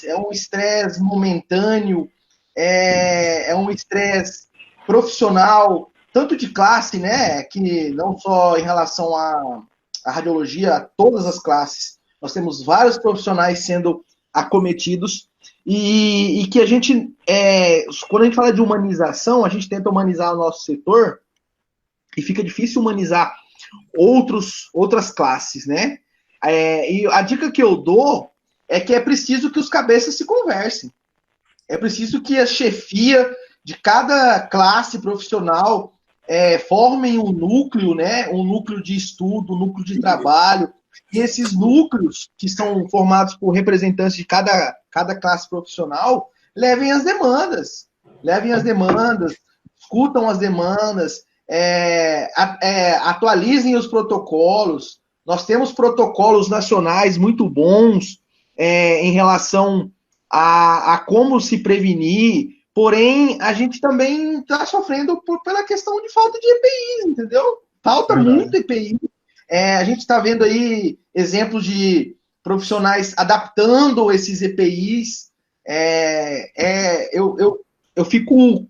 é um estresse momentâneo, é um estresse profissional, tanto de classe, né, que não só em relação à radiologia, a todas as classes. Nós temos vários profissionais sendo acometidos e que a gente, quando a gente fala de humanização, a gente tenta humanizar o nosso setor e fica difícil humanizar outras classes, né? E a dica que eu dou é que é preciso que os cabeças se conversem. É preciso que a chefia de cada classe profissional formem um núcleo, né? Um núcleo de estudo, um núcleo de trabalho. E esses núcleos, que são formados por representantes de cada classe profissional, levem as demandas, escutam as demandas, atualizem os protocolos. Nós temos protocolos nacionais muito bons em relação a como se prevenir, porém, a gente também está sofrendo pela questão de falta de EPIs, entendeu? Falta muito EPI. A gente está vendo aí exemplos de profissionais adaptando esses EPIs. Eu fico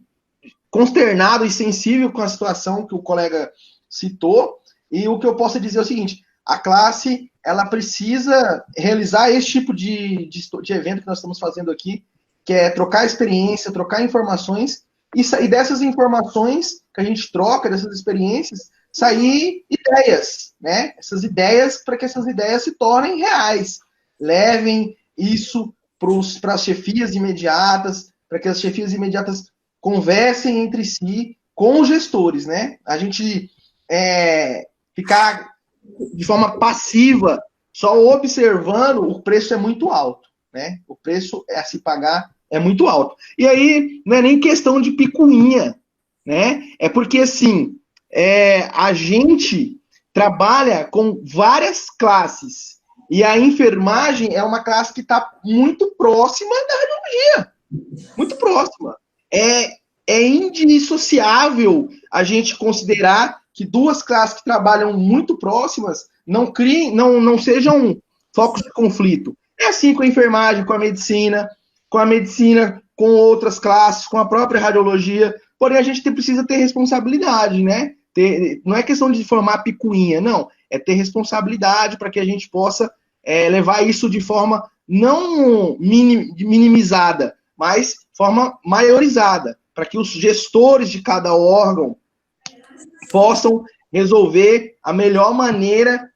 consternado e sensível com a situação que o colega citou, e o que eu posso dizer é o seguinte: a classe ela precisa realizar esse tipo de evento que nós estamos fazendo aqui, que é trocar experiência, trocar informações, e dessas informações que a gente troca, dessas experiências, sair ideias, né? Essas ideias, para que essas ideias se tornem reais. Levem isso para as chefias imediatas, para que as chefias imediatas conversem entre si com os gestores, né? A gente ficar de forma passiva, só observando, o preço é muito alto, né? O preço a se pagar é muito alto. E aí, não é nem questão de picuinha, né? É porque, assim, a gente trabalha com várias classes, e a enfermagem é uma classe que está muito próxima da radiologia. Muito próxima. É indissociável a gente considerar que duas classes que trabalham muito próximas não sejam focos de conflito. É assim com a enfermagem, com a medicina, com outras classes, com a própria radiologia. Porém, a gente precisa ter responsabilidade, né? Não é questão de formar picuinha, não. É ter responsabilidade para que a gente possa levar isso de forma não minimizada, mas forma maiorizada, para que os gestores de cada órgão possam resolver a melhor maneira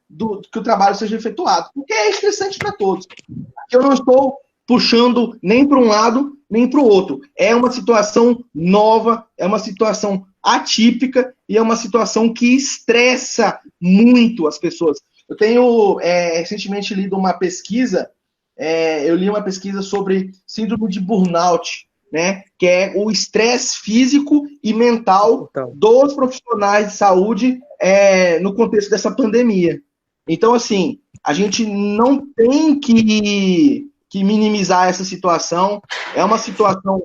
que o trabalho seja efetuado. Porque é estressante para todos. Eu não estou puxando nem para um lado, nem para o outro. É uma situação nova, é uma situação atípica e é uma situação que estressa muito as pessoas. Eu tenho recentemente lido uma pesquisa, eu li uma pesquisa sobre síndrome de burnout, né, que é o estresse físico e mental dos profissionais de saúde no contexto dessa pandemia. Então, assim, a gente não tem que minimizar essa situação. É uma situação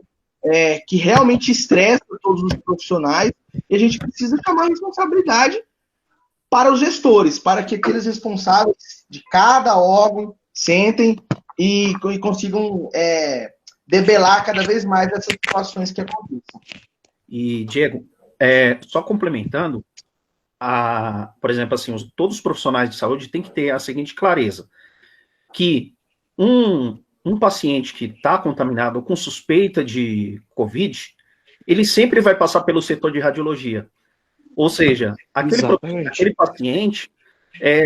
que realmente estressa todos os profissionais e a gente precisa chamar a responsabilidade para os gestores, para que aqueles responsáveis de cada órgão sentem e consigam debelar cada vez mais essas situações que acontecem. E, Diego, só complementando, por exemplo, assim, todos os profissionais de saúde têm que ter a seguinte clareza, que um paciente que está contaminado ou com suspeita de Covid, ele sempre vai passar pelo setor de radiologia. Ou seja, aquele paciente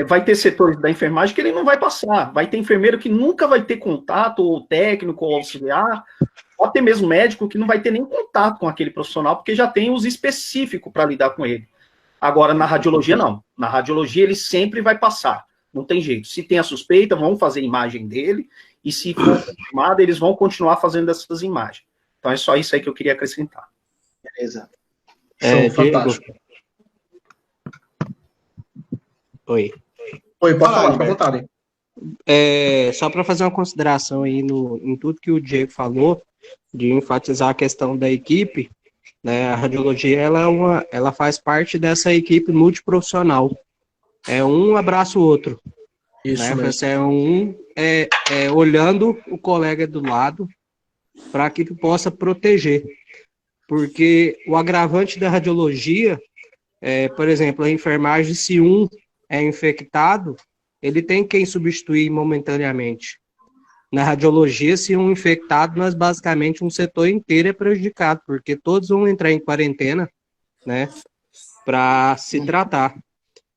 vai ter setores da enfermagem que ele não vai passar. Vai ter enfermeiro que nunca vai ter contato, ou técnico, ou auxiliar, ou até mesmo médico que não vai ter nem contato com aquele profissional, porque já tem os específicos para lidar com ele. Agora, na radiologia, não. Na radiologia, ele sempre vai passar. Não tem jeito. Se tem a suspeita, vão fazer imagem dele, e se for confirmado, eles vão continuar fazendo essas imagens. Então, é só isso aí que eu queria acrescentar. Beleza. Fantástico. Oi, pode falar, fica à vontade. Só para fazer uma consideração aí em tudo que o Diego falou, de enfatizar a questão da equipe, né, a radiologia ela faz parte dessa equipe multiprofissional. Um abraça o outro. Isso né? mesmo. Olhando o colega do lado para que possa proteger. Porque o agravante da radiologia, por exemplo, a enfermagem, se um é infectado, ele tem quem substituir momentaneamente. Na radiologia, se um infectado, nós basicamente um setor inteiro é prejudicado, porque todos vão entrar em quarentena, né, para se tratar.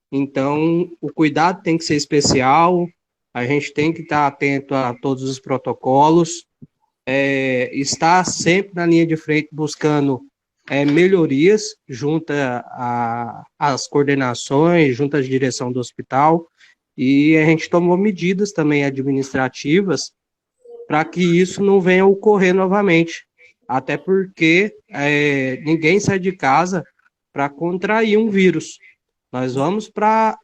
Então, o cuidado tem que ser especial, a gente tem que estar atento a todos os protocolos, estar sempre na linha de frente buscando melhorias junto às coordenações, junto à direção do hospital, e a gente tomou medidas também administrativas para que isso não venha a ocorrer novamente, até porque ninguém sai de casa para contrair um vírus. Nós vamos para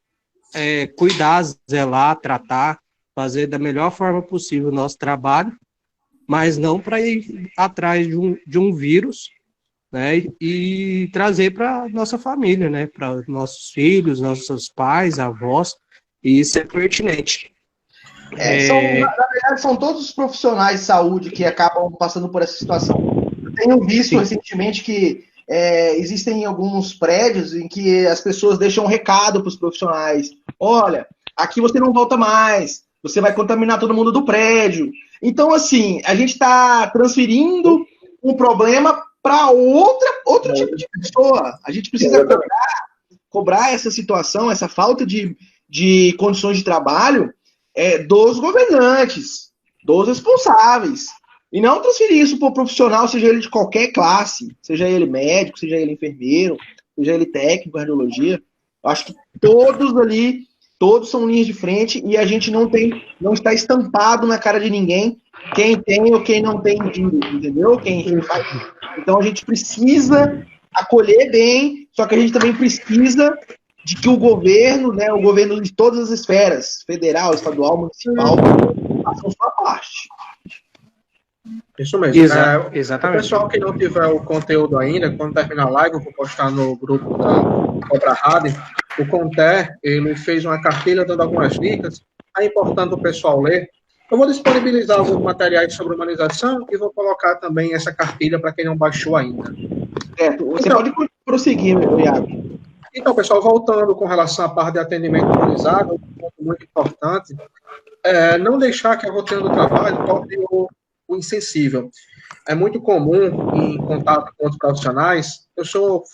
cuidar, zelar, tratar, fazer da melhor forma possível o nosso trabalho, mas não para ir atrás de um vírus, né, e trazer para nossa família, né, para nossos filhos, nossos pais, avós, e isso é pertinente. Na verdade, são todos os profissionais de saúde que acabam passando por essa situação. Eu tenho visto recentemente que existem alguns prédios em que as pessoas deixam um recado para os profissionais. Olha, aqui você não volta mais, você vai contaminar todo mundo do prédio. Então, assim, a gente está transferindo um problema para outro tipo de pessoa. A gente precisa cobrar essa situação, essa falta de condições de trabalho dos governantes, dos responsáveis. E não transferir isso para o profissional, seja ele de qualquer classe, seja ele médico, seja ele enfermeiro, seja ele técnico, radiologia. Eu acho que todos são linhas de frente e a gente não está estampado na cara de ninguém quem tem ou quem não tem vírus, entendeu? Então a gente precisa acolher bem, só que a gente também precisa de que o governo, né, o governo de todas as esferas, federal, estadual, municipal, façam sua parte. Isso mesmo. Exatamente. O pessoal que não tiver o conteúdo ainda, quando terminar a live, eu vou postar no grupo da Cobra Rádio. O Conter, ele fez uma cartilha dando algumas dicas. É importante o pessoal ler. Eu vou disponibilizar alguns materiais sobre humanização e vou colocar também essa cartilha para quem não baixou ainda. Você pode prosseguir, Iago. Então, pessoal, voltando com relação à parte de atendimento humanizado, um ponto muito importante, não deixar que a rotina do trabalho torne o insensível. É muito comum, em contato com outros profissionais, eu sou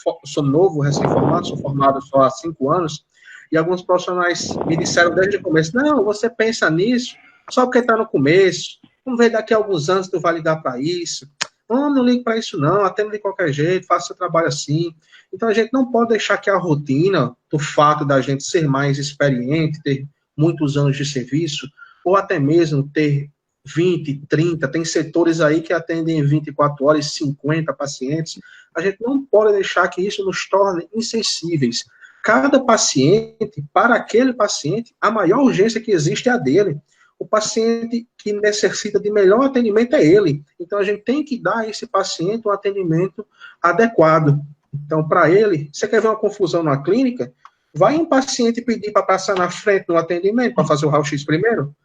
novo, recém-formado, sou formado só há 5 anos, e alguns profissionais me disseram desde o começo, não, você pensa nisso só porque está no começo, vamos ver daqui a alguns anos tu vai ligar para isso, não ligue para isso não, atenda de qualquer jeito, faça seu trabalho assim. Então a gente não pode deixar que a rotina, do fato da gente ser mais experiente, ter muitos anos de serviço, ou até mesmo ter 20, 30, tem setores aí que atendem 24 horas, 50 pacientes. A gente não pode deixar que isso nos torne insensíveis. Cada paciente, para aquele paciente, a maior urgência que existe é a dele. O paciente que necessita de melhor atendimento é ele. Então, a gente tem que dar a esse paciente um atendimento adequado. Então, para ele, você quer ver uma confusão na clínica? Vai um paciente pedir para passar na frente no atendimento, para fazer o raio-x primeiro?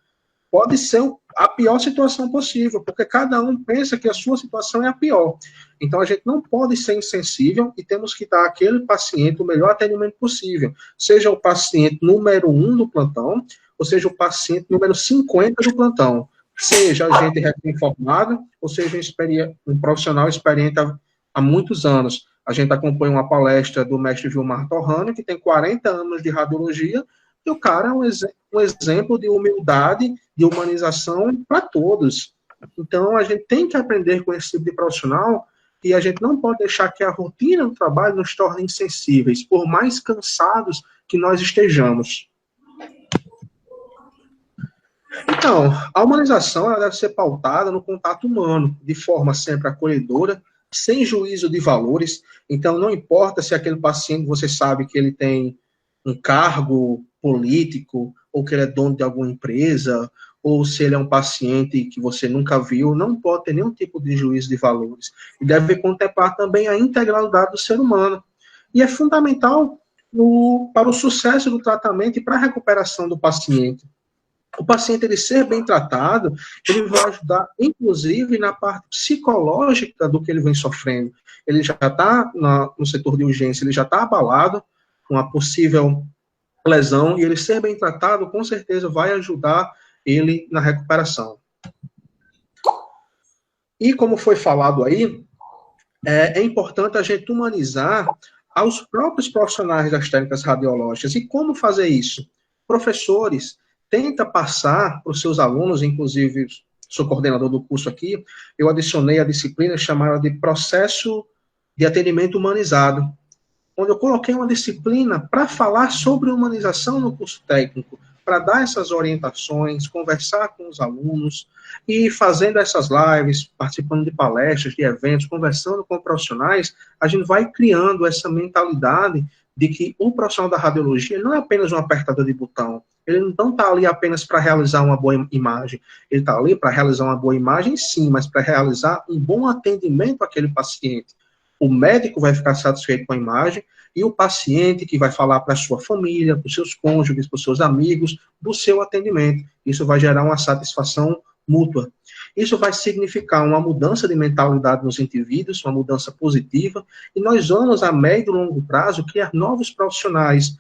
Pode ser a pior situação possível, porque cada um pensa que a sua situação é a pior. Então, a gente não pode ser insensível e temos que dar àquele paciente o melhor atendimento possível. Seja o paciente número 1 do plantão, ou seja o paciente número 50 do plantão. Seja a gente recém-formado, ou seja um profissional experiente há muitos anos. A gente acompanha uma palestra do mestre Vilmar Torrano, que tem 40 anos de radiologia, e o cara é um exemplo de humildade, de humanização para todos. Então, a gente tem que aprender com esse tipo de profissional e a gente não pode deixar que a rotina do trabalho nos torne insensíveis, por mais cansados que nós estejamos. Então, a humanização ela deve ser pautada no contato humano, de forma sempre acolhedora, sem juízo de valores. Então, não importa se aquele paciente, você sabe que ele tem um cargo político, ou que ele é dono de alguma empresa, ou se ele é um paciente que você nunca viu, não pode ter nenhum tipo de juízo de valores. E deve contemplar também a integralidade do ser humano. E é fundamental para o sucesso do tratamento e para a recuperação do paciente. O paciente, ele ser bem tratado, ele vai ajudar, inclusive, na parte psicológica do que ele vem sofrendo. Ele já está no setor de urgência, ele já está abalado com a possível lesão, e ele ser bem tratado, com certeza, vai ajudar ele na recuperação. E, como foi falado aí, é importante a gente humanizar aos próprios profissionais das técnicas radiológicas. E como fazer isso? Professores, tenta passar para os seus alunos, inclusive, sou coordenador do curso aqui, eu adicionei a disciplina chamada de Processo de Atendimento Humanizado, onde eu coloquei uma disciplina para falar sobre humanização no curso técnico, para dar essas orientações, conversar com os alunos, e fazendo essas lives, participando de palestras, de eventos, conversando com profissionais, a gente vai criando essa mentalidade de que o profissional da radiologia não é apenas um apertador de botão, ele não está ali apenas para realizar uma boa imagem, ele está ali para realizar uma boa imagem, sim, mas para realizar um bom atendimento àquele paciente. O médico vai ficar satisfeito com a imagem e o paciente que vai falar para a sua família, para os seus cônjuges, para os seus amigos, do seu atendimento. Isso vai gerar uma satisfação mútua. Isso vai significar uma mudança de mentalidade nos indivíduos, uma mudança positiva, e nós vamos, a médio e longo prazo, criar novos profissionais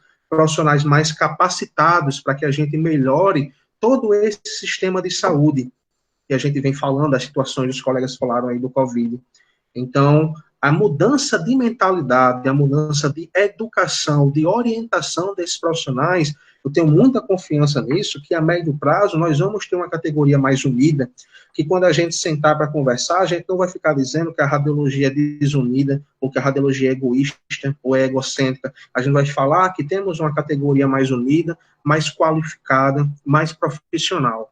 mais capacitados para que a gente melhore todo esse sistema de saúde. E a gente vem falando, as situações que os colegas falaram aí do Covid. Então, a mudança de mentalidade, a mudança de educação, de orientação desses profissionais, eu tenho muita confiança nisso, que a médio prazo nós vamos ter uma categoria mais unida, que quando a gente sentar para conversar, a gente não vai ficar dizendo que a radiologia é desunida, ou que a radiologia é egoísta, ou é egocêntrica. A gente vai falar que temos uma categoria mais unida, mais qualificada, mais profissional.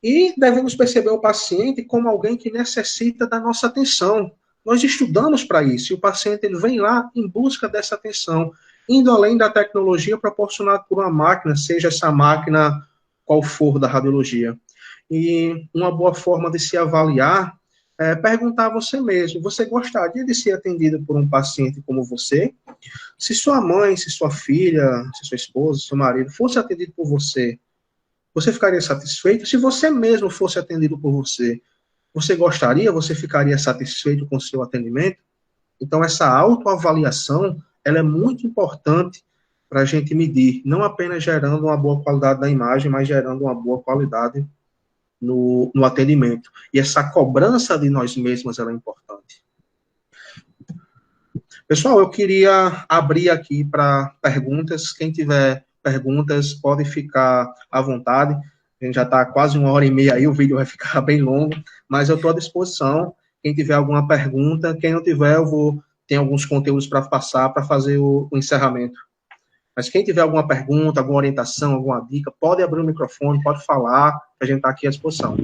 E devemos perceber o paciente como alguém que necessita da nossa atenção. Nós estudamos para isso, e o paciente ele vem lá em busca dessa atenção, indo além da tecnologia proporcionada por uma máquina, seja essa máquina qual for da radiologia. E uma boa forma de se avaliar é perguntar a você mesmo, você gostaria de ser atendido por um paciente como você? Se sua mãe, se sua filha, se sua esposa, se seu marido fosse atendido por você, você ficaria satisfeito? Se você mesmo fosse atendido por você, você gostaria? Você ficaria satisfeito com o seu atendimento? Então, essa autoavaliação, ela é muito importante para a gente medir, não apenas gerando uma boa qualidade da imagem, mas gerando uma boa qualidade no atendimento. E essa cobrança de nós mesmos, ela é importante. Pessoal, eu queria abrir aqui para perguntas. Quem tiver perguntas, pode ficar à vontade. A gente já está quase 1h30 aí, o vídeo vai ficar bem longo, mas eu estou à disposição. Quem tiver alguma pergunta, quem não tiver, tem alguns conteúdos para passar, para fazer o encerramento. Mas quem tiver alguma pergunta, alguma orientação, alguma dica, pode abrir o microfone, pode falar, que a gente está aqui à disposição.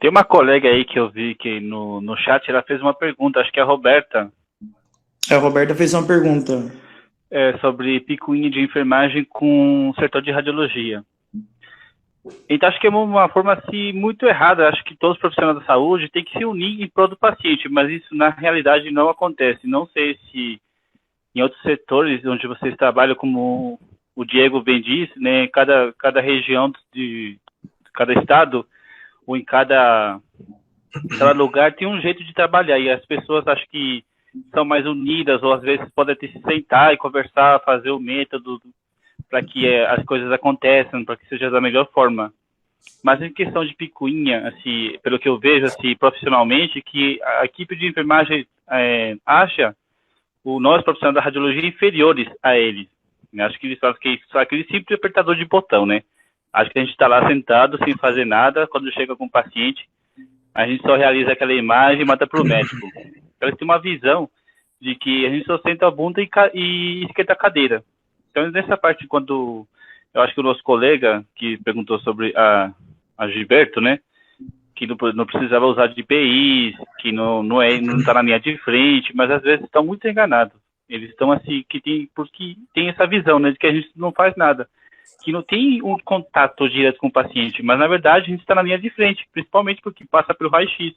Tem uma colega aí que eu vi que no chat, ela fez uma pergunta, acho que é a Roberta. A Roberta fez uma pergunta. Sobre picuinha de enfermagem com o setor de radiologia. Então, acho que é uma forma assim, muito errada. Acho que todos os profissionais da saúde têm que se unir em prol do paciente, mas isso na realidade não acontece. Não sei se em outros setores onde vocês trabalham, como o Diego bem disse, né, cada região de cada estado ou em cada lugar tem um jeito de trabalhar, e as pessoas acho que são mais unidas, ou às vezes podem até se sentar e conversar, fazer o método para que as coisas aconteçam, para que seja da melhor forma. Mas em questão de picuinha, assim, pelo que eu vejo assim, profissionalmente, que a equipe de enfermagem acha nós profissionais da radiologia inferiores a eles. Acho que eles falam que só aquele simples apertador de botão, né? Acho que a gente está lá sentado sem fazer nada, quando chega com o paciente, a gente só realiza aquela imagem e manda para o médico. Eles têm uma visão de que a gente só senta a bunda e esquenta a cadeira. Então, nessa parte, quando eu acho que o nosso colega que perguntou sobre a Gilberto, né, que não precisava usar de IPIs, que não está na linha de frente, mas às vezes estão muito enganados. Eles estão assim, porque tem essa visão, né, de que a gente não faz nada, que não tem um contato direto com o paciente, mas na verdade a gente está na linha de frente, principalmente porque passa pelo raio-x.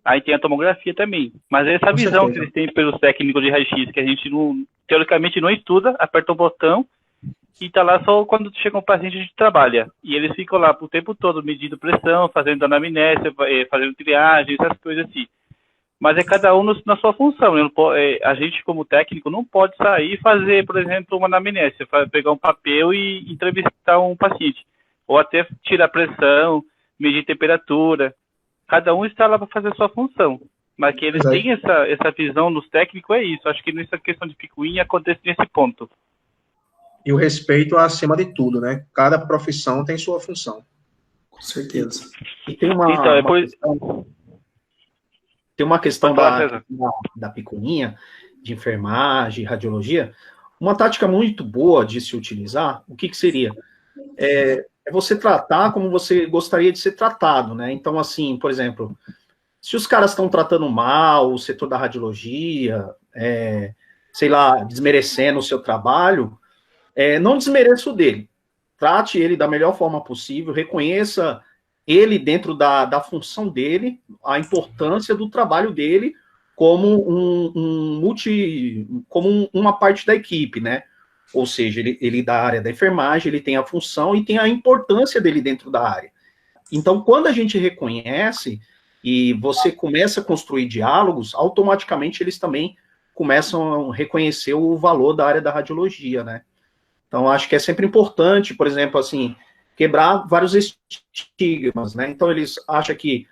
Aí tem a tomografia também. Mas é essa visão que eles têm pelos técnicos de raio-x, que a gente teoricamente não estuda, aperta o botão e tá lá só quando chega um paciente a gente trabalha. E eles ficam lá o tempo todo medindo pressão, fazendo anamnese, fazendo triagem, essas coisas assim. Mas é cada um na sua função. A gente, como técnico, não pode sair e fazer, por exemplo, uma anamnese, pegar um papel e entrevistar um paciente. Ou até tirar pressão, medir temperatura. Cada um está lá para fazer a sua função. Mas que eles têm essa visão nos técnicos, é isso. Acho que nessa questão de picuinha acontece nesse ponto. E o respeito acima de tudo, né? Cada profissão tem sua função. Com certeza. E tem uma questão da picuinha, de enfermagem, radiologia. Uma tática muito boa de se utilizar, o que seria? É você tratar como você gostaria de ser tratado, né? Então, assim, por exemplo, se os caras estão tratando mal o setor da radiologia, sei lá, desmerecendo o seu trabalho, não desmereça o dele. Trate ele da melhor forma possível, reconheça ele dentro da função dele, a importância do trabalho dele como como uma parte da equipe, né? Ou seja, ele da área da enfermagem, ele tem a função e tem a importância dele dentro da área. Então, quando a gente reconhece e você começa a construir diálogos, automaticamente eles também começam a reconhecer o valor da área da radiologia, né? Então, acho que é sempre importante, por exemplo, assim, quebrar vários estigmas, né? Então, eles acham que,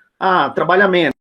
trabalha menos,